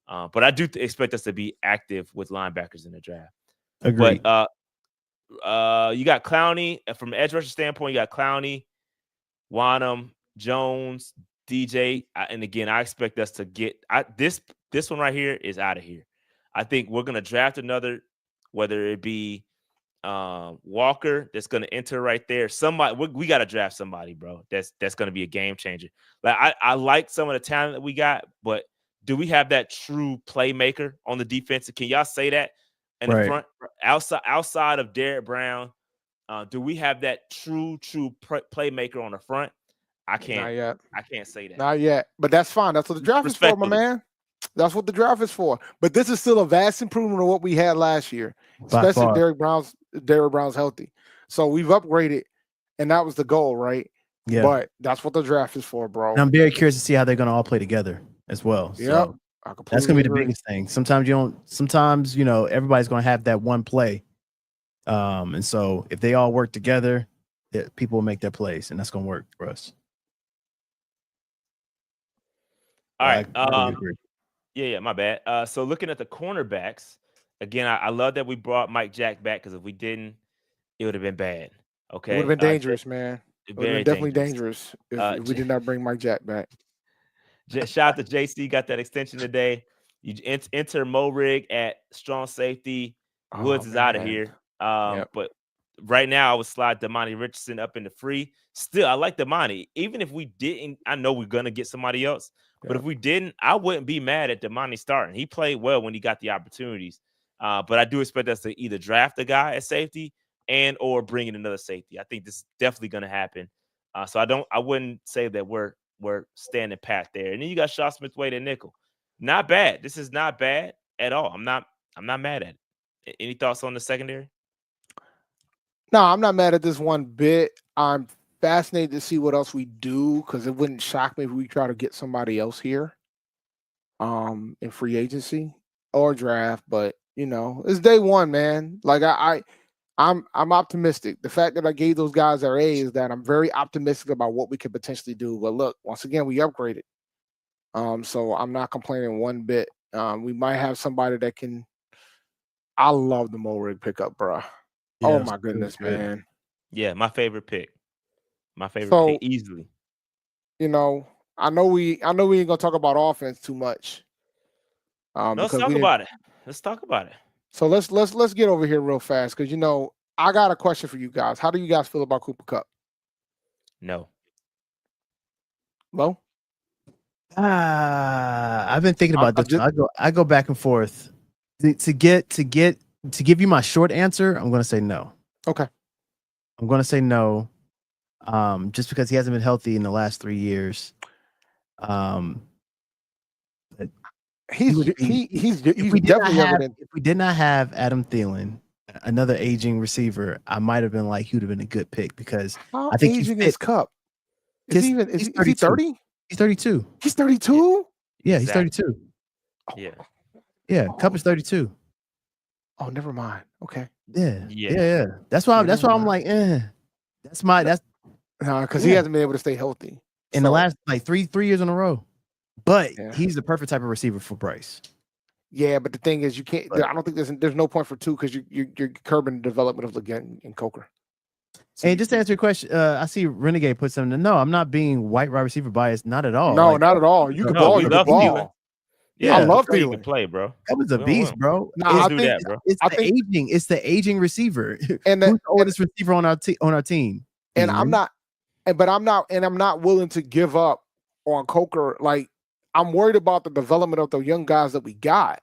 But I do expect us to be active with linebackers in the draft. Agreed. But you got Clowney from an edge rusher standpoint. You got Clowney, Wanham, Jones, DJ, and again, I expect us to get this one right here is out of here. I think we're gonna draft another, whether it be Walker that's gonna enter right there. Somebody we got to draft somebody, bro. That's gonna be a game changer. Like I like some of the talent that we got, but do we have that true playmaker on the defense? Can y'all say that in the front outside of Derrick Brown? Do we have that true playmaker on the front? I can't. Not yet. I can't say that. Not yet. But that's fine. That's what the draft is for, my man. That's what the draft is for. But this is still a vast improvement of what we had last year, especially Derrick Brown's healthy. So we've upgraded, and that was the goal, right? Yeah. But that's what the draft is for, bro. And I'm very curious to see how they're going to all play together as well. Yeah. So that's going to be the biggest thing. Sometimes everybody's going to have that one play. And so if they all work together, people will make their plays, and that's going to work for us. All right. Yeah, my bad. So looking at the cornerbacks, again, I love that we brought Mike Jack back because if we didn't, it would have been bad. Okay. It would have been dangerous, man. It would have been definitely dangerous if we did not bring Mike Jack back. Shout out to JC, got that extension today. You enter Moehrig at strong safety. Woods is out of here. But right now, I would slide Damani Richardson up into free. Still, I like Damani. Even if we didn't, I know we're going to get somebody else. But if we didn't, I wouldn't be mad at Damani starting. He played well when he got the opportunities. But I do expect us to either draft a guy at safety and or bring in another safety. I think this is definitely going to happen. So I wouldn't say that we're standing pat there. And then you got Shaw Smith-Wade at nickel. Not bad. This is not bad at all. I'm not mad at it. Any thoughts on the secondary? No, I'm not mad at this one bit. I'm fascinated to see what else we do because it wouldn't shock me if we try to get somebody else here in free agency or draft. But it's day one, man. Like I'm optimistic. The fact that I gave those guys their A is that I'm very optimistic about what we could potentially do. But look, once again, we upgraded. So I'm not complaining one bit. We might have somebody that can. I love the Moehrig pickup, bro. Yeah, oh my goodness, man. Yeah, my favorite pick. My favorite pick easily. I know we ain't gonna talk about offense too much. Let's talk about it. Let's talk about it. So let's get over here real fast because I got a question for you guys. How do you guys feel about Cooper Kupp? No. Mo? I've been thinking about this. I go back and forth. To give you my short answer, I'm going to say no. Okay. I'm going to say no, just because he hasn't been healthy in the last 3 years. He's definitely evident. If we did not have Adam Thielen, another aging receiver, I might have been like he would have been a good pick because I think aging is Kupp. Is he 30? He's 32. He's 32? Yeah, he's 32. Yeah, Kupp is 32. Oh, never mind. Okay. Yeah. That's why I'm like, that's because he hasn't been able to stay healthy in the last like three years in a row. But he's the perfect type of receiver for Bryce. Yeah, but the thing is, you can't. I don't think there's no point for two because you're curbing the development of Leggett and Coker. So, and just to answer your question, I see Renegade put something. No, I'm not being white wide receiver biased. Not at all. No, not at all. You can ball. You can ball. Yeah, I love Thielen. Play, bro. That was a beast, bro. It's the aging receiver and who's the oldest receiver on our team. And I'm not willing to give up on Coker. Like, I'm worried about the development of the young guys that we got.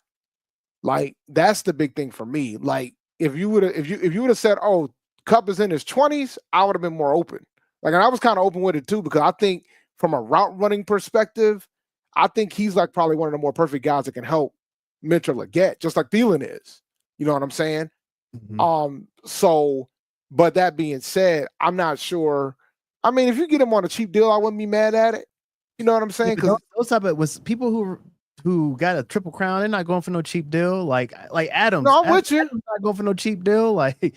Like, that's the big thing for me. Like, if you would have said, "Oh, Kupp is in his 20s," I would have been more open. Like, and I was kind of open with it too because I think from a route running perspective, I think he's like probably one of the more perfect guys that can help mentor Leggett, just like Thielen is. You know what I'm saying? Mm-hmm. So, but that being said, I'm not sure. I mean, if you get him on a cheap deal, I wouldn't be mad at it. You know what I'm saying? Because those type of was people who who got a triple crown. They're not going for no cheap deal. Like Adams. No, I'm with you. Adams not going for no cheap deal. Like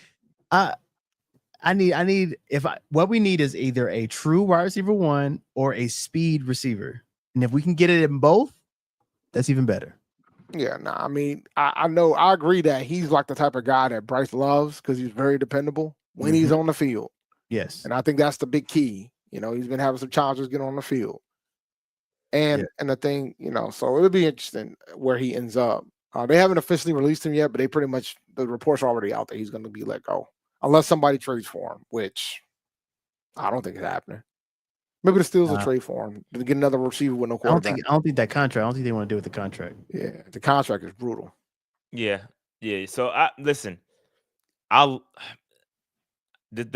what we need is either a true wide receiver 1 or a speed receiver. And if we can get it in both, that's even better. Yeah, I mean, I know, I agree that he's like the type of guy that Bryce loves because he's very dependable when he's on the field. Yes. And I think that's the big key. You know, he's been having some challenges getting on the field. And the thing, you know, so it'll be interesting where he ends up. They haven't officially released him yet, but the reports are already out there. He's going to be let go unless somebody trades for him, which I don't think is happening. Maybe the Steelers will trade for him to get another receiver with no quarterback. I don't think that contract. I don't think they want to do with the contract. Yeah, the contract is brutal. Yeah. So listen, the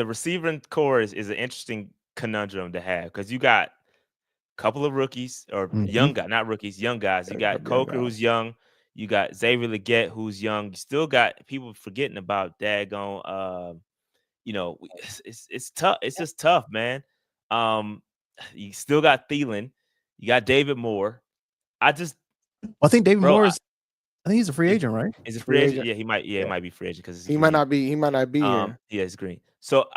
receiving core is an interesting conundrum to have because you got a couple of rookies or young guys, not rookies, young guys. You got Coker who's young. You got Xavier Legette who's young. You still got people forgetting about daggone. You know, it's tough. It's just tough, man. You still got Thielen. You got David Moore. I think David Moore is. I think he's a free agent, right? Is a free agent? Yeah, he might. Yeah, he might be free agent because he might not be. He might not be here. Yeah, he's green. So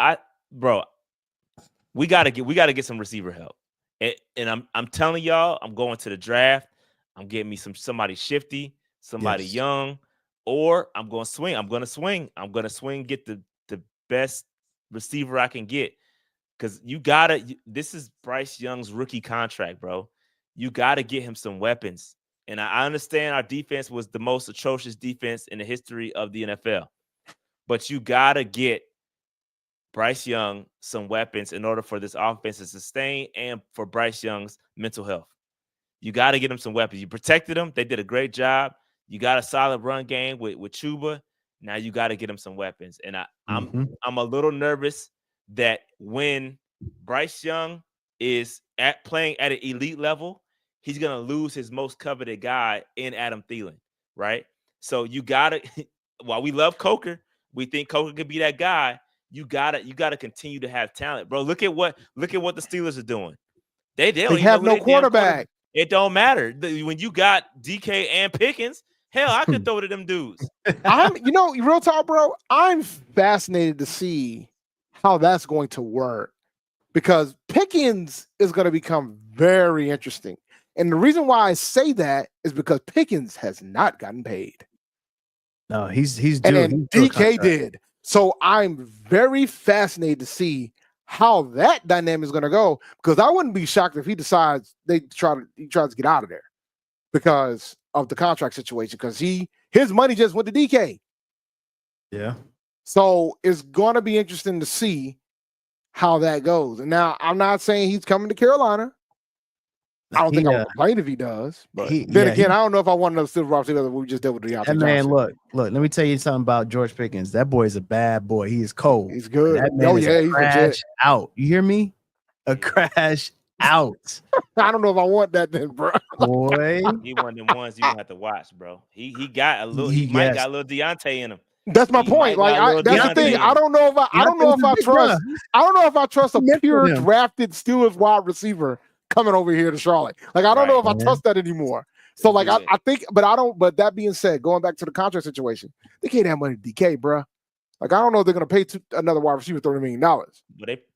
we gotta get some receiver help. And I'm telling y'all, I'm going to the draft. I'm getting me somebody shifty, somebody young, or I'm going to swing. I'm going to swing. Get the best receiver I can get. Because this is Bryce Young's rookie contract, bro. You got to get him some weapons. And I understand our defense was the most atrocious defense in the history of the NFL. But you got to get Bryce Young some weapons in order for this offense to sustain and for Bryce Young's mental health. You got to get him some weapons. You protected him. They did a great job. You got a solid run game with Chuba. Now you got to get him some weapons. And I'm a little nervous that when Bryce Young is playing at an elite level, he's going to lose his most coveted guy in Adam Thielen, right? So you got to, while we love Coker, we think Coker could be that guy. You got to continue to have talent, bro. Look at what the Steelers are doing. They don't have no quarterback. It don't matter. When you got DK and Pickens, hell, I could throw to them dudes. Real talk, bro, I'm fascinated to see how that's going to work because Pickens is going to become very interesting. And the reason why I say that is because Pickens has not gotten paid. No, he's due. And then DK did. So I'm very fascinated to see how that dynamic is going to go because I wouldn't be shocked if he decides he tries to get out of there because of the contract situation because his money just went to DK. Yeah. So it's going to be interesting to see how that goes. And now I'm not saying he's coming to Carolina. I don't think I would complain if he does. But then again, I don't know if I want to still roster together. We just dealt with Deontay Johnson. Man, look. Let me tell you something about George Pickens. That boy is a bad boy. He is cold. He's good. That man is a crash out. You hear me? A crash out. I don't know if I want that then, bro. Boy, he one of them ones you have to watch, bro. He got a little. He might got a little Deontay in him. That's my point. Like that's the thing. I don't know if I trust a pure drafted Steelers wide receiver coming over here to Charlotte. Like I don't know if I trust that anymore. So like I think, but I don't. But that being said, going back to the contract situation, they can't have money to DK, bro. Like I don't know if they're gonna pay another wide receiver $30 million. But it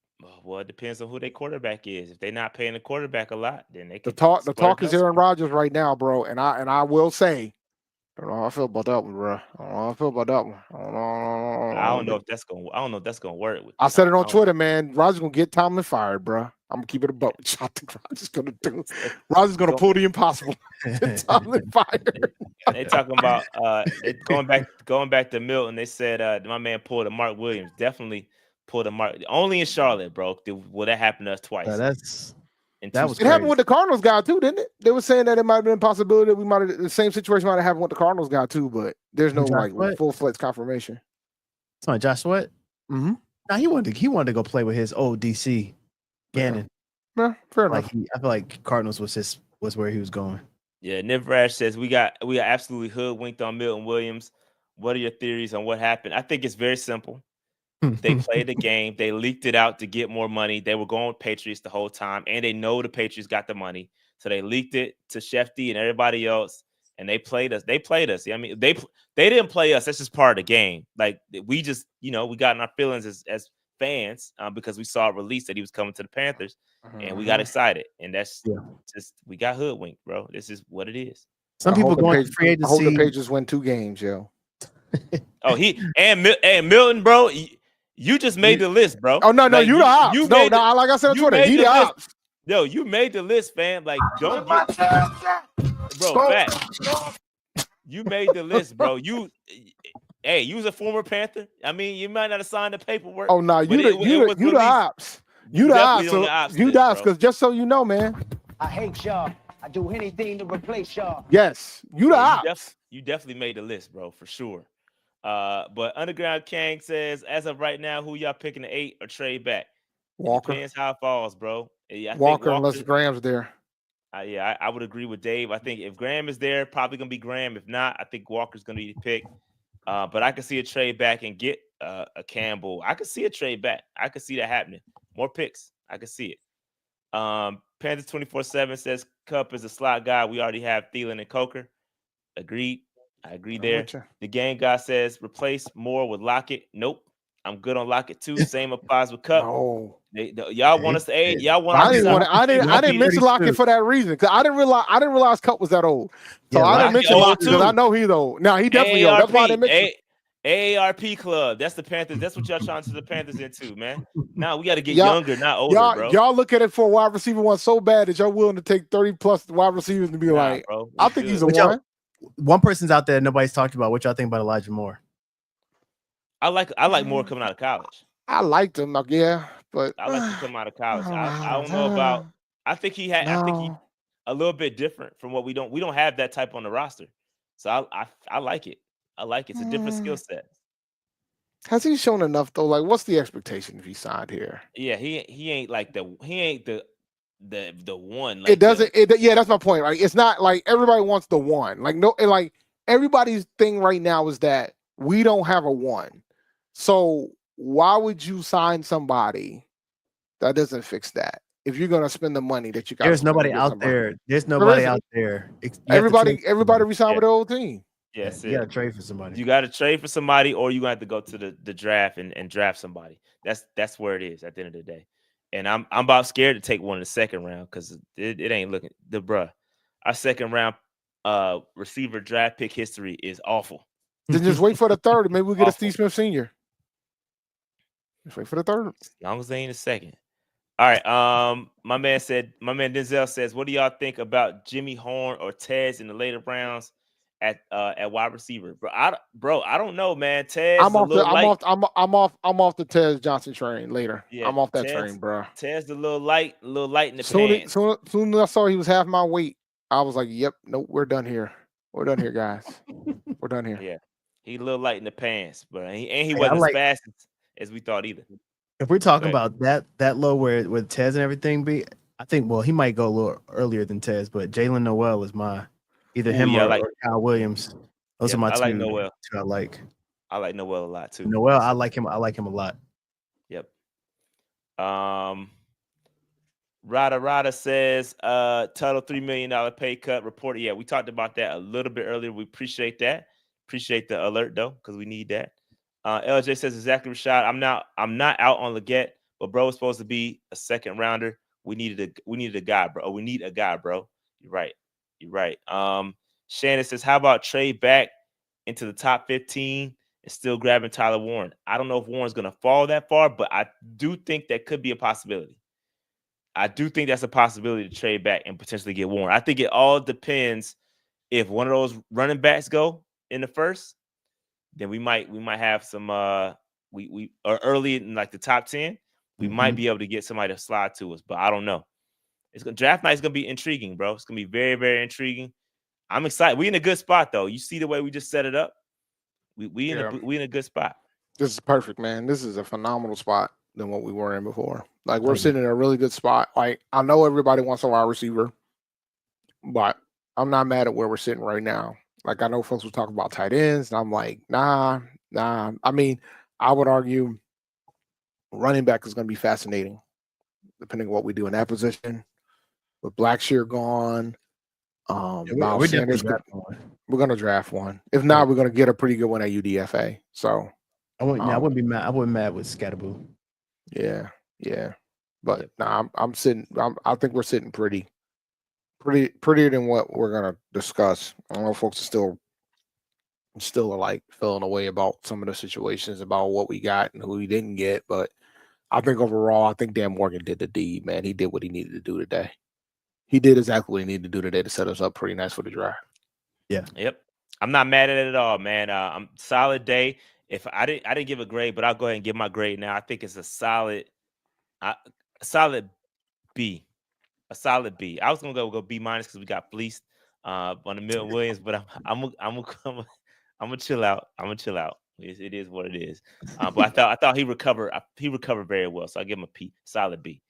depends on who their quarterback is. If they're not paying the quarterback a lot, then they can. The talk is Aaron Rodgers right now, bro. And I will say, I don't know how I feel about that one, bro. I don't know how I feel about that one. I don't know if that's gonna work. I said it on Twitter, man. Rodgers gonna get Tomlin fired, bro. I'm gonna keep it a buck. I think Rodgers gonna pull the impossible. Tomlin fired. They talking about going back to Milton. They said my man pulled a Mark Williams. Definitely pulled a Mark. Only in Charlotte, bro. Will that happen to us twice? It happened with the Cardinals guy too, didn't it? They were saying that it might have been a possibility that the same situation might have happened with the Cardinals guy too, but there's no full-fledged confirmation. Sorry, Josh Sweat. Mm-hmm. Now he wanted to go play with his old DC Gannon. Yeah, fair enough. I feel like Cardinals was where he was going. Yeah, Niv Rash says we got absolutely hoodwinked on Milton Williams. What are your theories on what happened? I think it's very simple. They played the game. They leaked it out to get more money. They were going with Patriots the whole time, and they know the Patriots got the money. So they leaked it to Shefty and everybody else, and they played us. I mean, they didn't play us. That's just part of the game. Like we just, we got in our feelings as fans because we saw a release that he was coming to the Panthers, and we got excited. And that's just we got hoodwinked, bro. This is what it is. Some people going to free agency. I hope the Patriots win 2 games, yo. Oh, and Milton, bro. You just made the list, bro. Oh no, like, you the ops. Like I said on Twitter, he the ops. Yo, you made the list, fam. Like, don't get, bro. Fact. You made the list, bro. You was a former Panther. I mean, you might not have signed the paperwork. Oh no, you the ops. You the ops. You the ops, because just so you know, man. I hate y'all. I do anything to replace y'all. Yes, you the ops. You definitely made the list, bro, for sure. But Underground Kang says, as of right now, who y'all picking the 8 or trade back? Walker. It depends how it falls, bro. I Walker, unless Graham's there. I would agree with Dave. I think if Graham is there, probably gonna be Graham. If not, I think Walker's gonna be the pick. But I could see a trade back and get a Campbell. I could see a trade back. I could see that happening. More picks. I could see it. Panthers 24/7 says Kupp is a slot guy. We already have Thielen and Coker. Agreed. I agree there. The game guy says replace Moore with Lockett. Nope. I'm good on Lockett too. Same applies with Kupp. No. Y'all want us to aid? Y'all want I didn't mention Lockett for that reason, because I didn't realize Kupp was that old. So I didn't mention Lockett because I know he's old. Now he definitely old. That's why I didn't mention AARP club. That's the Panthers. That's what y'all trying to the Panthers into, man. Now we got to get younger, not older, bro. Y'all look at it for a wide receiver one so bad that y'all willing to take 30 plus wide receivers and be like, bro, I think he's a one. One person's out there nobody's talked about. What y'all think about Elijah Moore? I like Moore coming out of college. I liked him, but I like him coming out of college. I don't know about. I think he a little bit different from what we don't have that type on the roster. So I like it. I like it. It's a different skill set. Has he shown enough though? Like, what's the expectation if he signed here? Yeah, he ain't like the one. Like it doesn't. That's my point. Right? It's not like everybody wants the one. Like like everybody's thing right now is that we don't have a one. So why would you sign somebody that doesn't fix that? If you're gonna spend the money that you got, there's nobody out there. There's nobody out there. Everybody resigned with the whole team. Yes, you gotta trade for somebody. You gotta trade for somebody, or you have to go to the draft and draft somebody. That's where it is at the end of the day. And I'm about scared to take one in the second round because it ain't looking our second round receiver draft pick history is awful. Then just wait for the third. Maybe we'll get a Steve Smith Sr. Just wait for the third. As long as they ain't a second. All right. My man Denzel says, what do y'all think about Jimmy Horn or Tez in the later rounds at wide receiver? Bro, I don't know, man. Tez, I'm off the Tez Johnson train later. Yeah, I'm off that train, bro. Tez a little light in the pants. Soon as I saw he was half my weight, I was like, yep, nope, we're done here. We're done here, guys. We're done here. Yeah. He a little light in the pants, but he wasn't as fast as we thought either. If we're talking about that low where Tez and everything be, I think he might go a little earlier than Tez, but Jalen Noel is either him or Kyle Williams. Those are my two. I like Noel. I like. I like Noel a lot too. Noel, I like him. I like him a lot. Yep. Rada says total $3 million pay cut reported. Yeah, we talked about that a little bit earlier. We appreciate that. Appreciate the alert though, because we need that. LJ says exactly, Rashad. I'm not out on Leggett, but bro was supposed to be a second rounder. We needed a guy, bro. We need a guy, bro. You're right. Shannon says, how about trade back into the top 15 and still grabbing Tyler Warren? I don't know if Warren's gonna fall that far, but I do think that could be a possibility. I do think that's a possibility to trade back and potentially get Warren. I think it all depends if one of those running backs go in the first, then we might have some we or early in like the top 10, we might be able to get somebody to slide to us, but I don't know. Draft night is gonna be intriguing, bro. It's gonna be very, very intriguing. I'm excited. We in a good spot though. You see the way we just set it up. We in a good spot. This is perfect, man. This is a phenomenal spot than what we were in before. Like we're sitting in a really good spot. Like I know everybody wants a wide receiver, but I'm not mad at where we're sitting right now. Like I know folks will talk about tight ends, and I'm like, nah. I mean, I would argue running back is going to be fascinating, depending on what we do in that position. with Blackshear gone. Miles we're Sanders, definitely drafting one. we're gonna draft one. If not, we're gonna get a pretty good one at UDFA. So I wouldn't be mad. I wouldn't mad with Scatterboo. yeah. But I'm sitting. I think we're sitting prettier than what we're gonna discuss. I don't know if folks are still like feeling away about some of the situations about what we got and who we didn't get, but I think overall, I think Dan Morgan did the deed, man. He did what he needed to do today. He did exactly what he needed to do today to set us up pretty nice for the draft. Yeah. Yep. I'm not mad at it at all, man. I'm solid day. If I didn't give a grade, but I'll go ahead and give my grade now. I think it's a solid B. A solid B. I was gonna go B minus because we got fleeced on the Milton Williams, but I'm gonna chill out. It is what it is. But I thought he recovered. He recovered very well, so I give him a P. Solid B.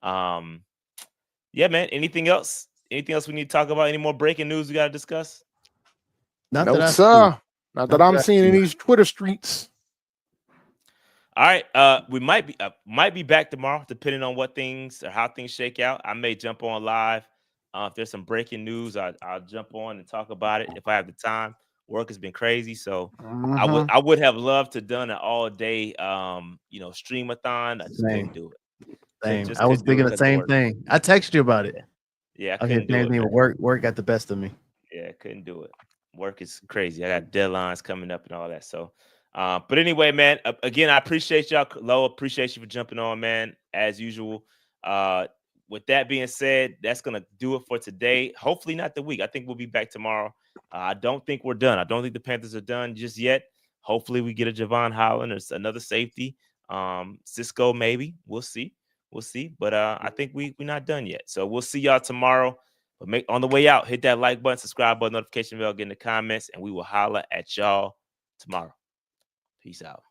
Yeah, man. Anything else? Anything else we need to talk about? Any more breaking news we got to discuss? No, sir. Not that I'm seeing in these Twitter streets. All right. We might be back tomorrow, depending on what things or how things shake out. I may jump on live. If there's some breaking news, I'll jump on and talk about it if I have the time. Work has been crazy, so I would have loved to done an all day streamathon. I just couldn't do it. Same. I was thinking the same thing. I texted you about it. Yeah, I couldn't do it. Work got the best of me. Yeah, I couldn't do it. Work is crazy. I got deadlines coming up and all that. So, but anyway, man, again, I appreciate y'all. Lo, appreciate you for jumping on, man, as usual. With that being said, that's going to do it for today. Hopefully not the week. I think we'll be back tomorrow. I don't think we're done. I don't think the Panthers are done just yet. Hopefully we get a Javon Holland or another safety. Cisco, maybe. We'll see. But I think we're not done yet. So we'll see y'all tomorrow. But on the way out, hit that like button, subscribe button, notification bell, get in the comments, and we will holla at y'all tomorrow. Peace out.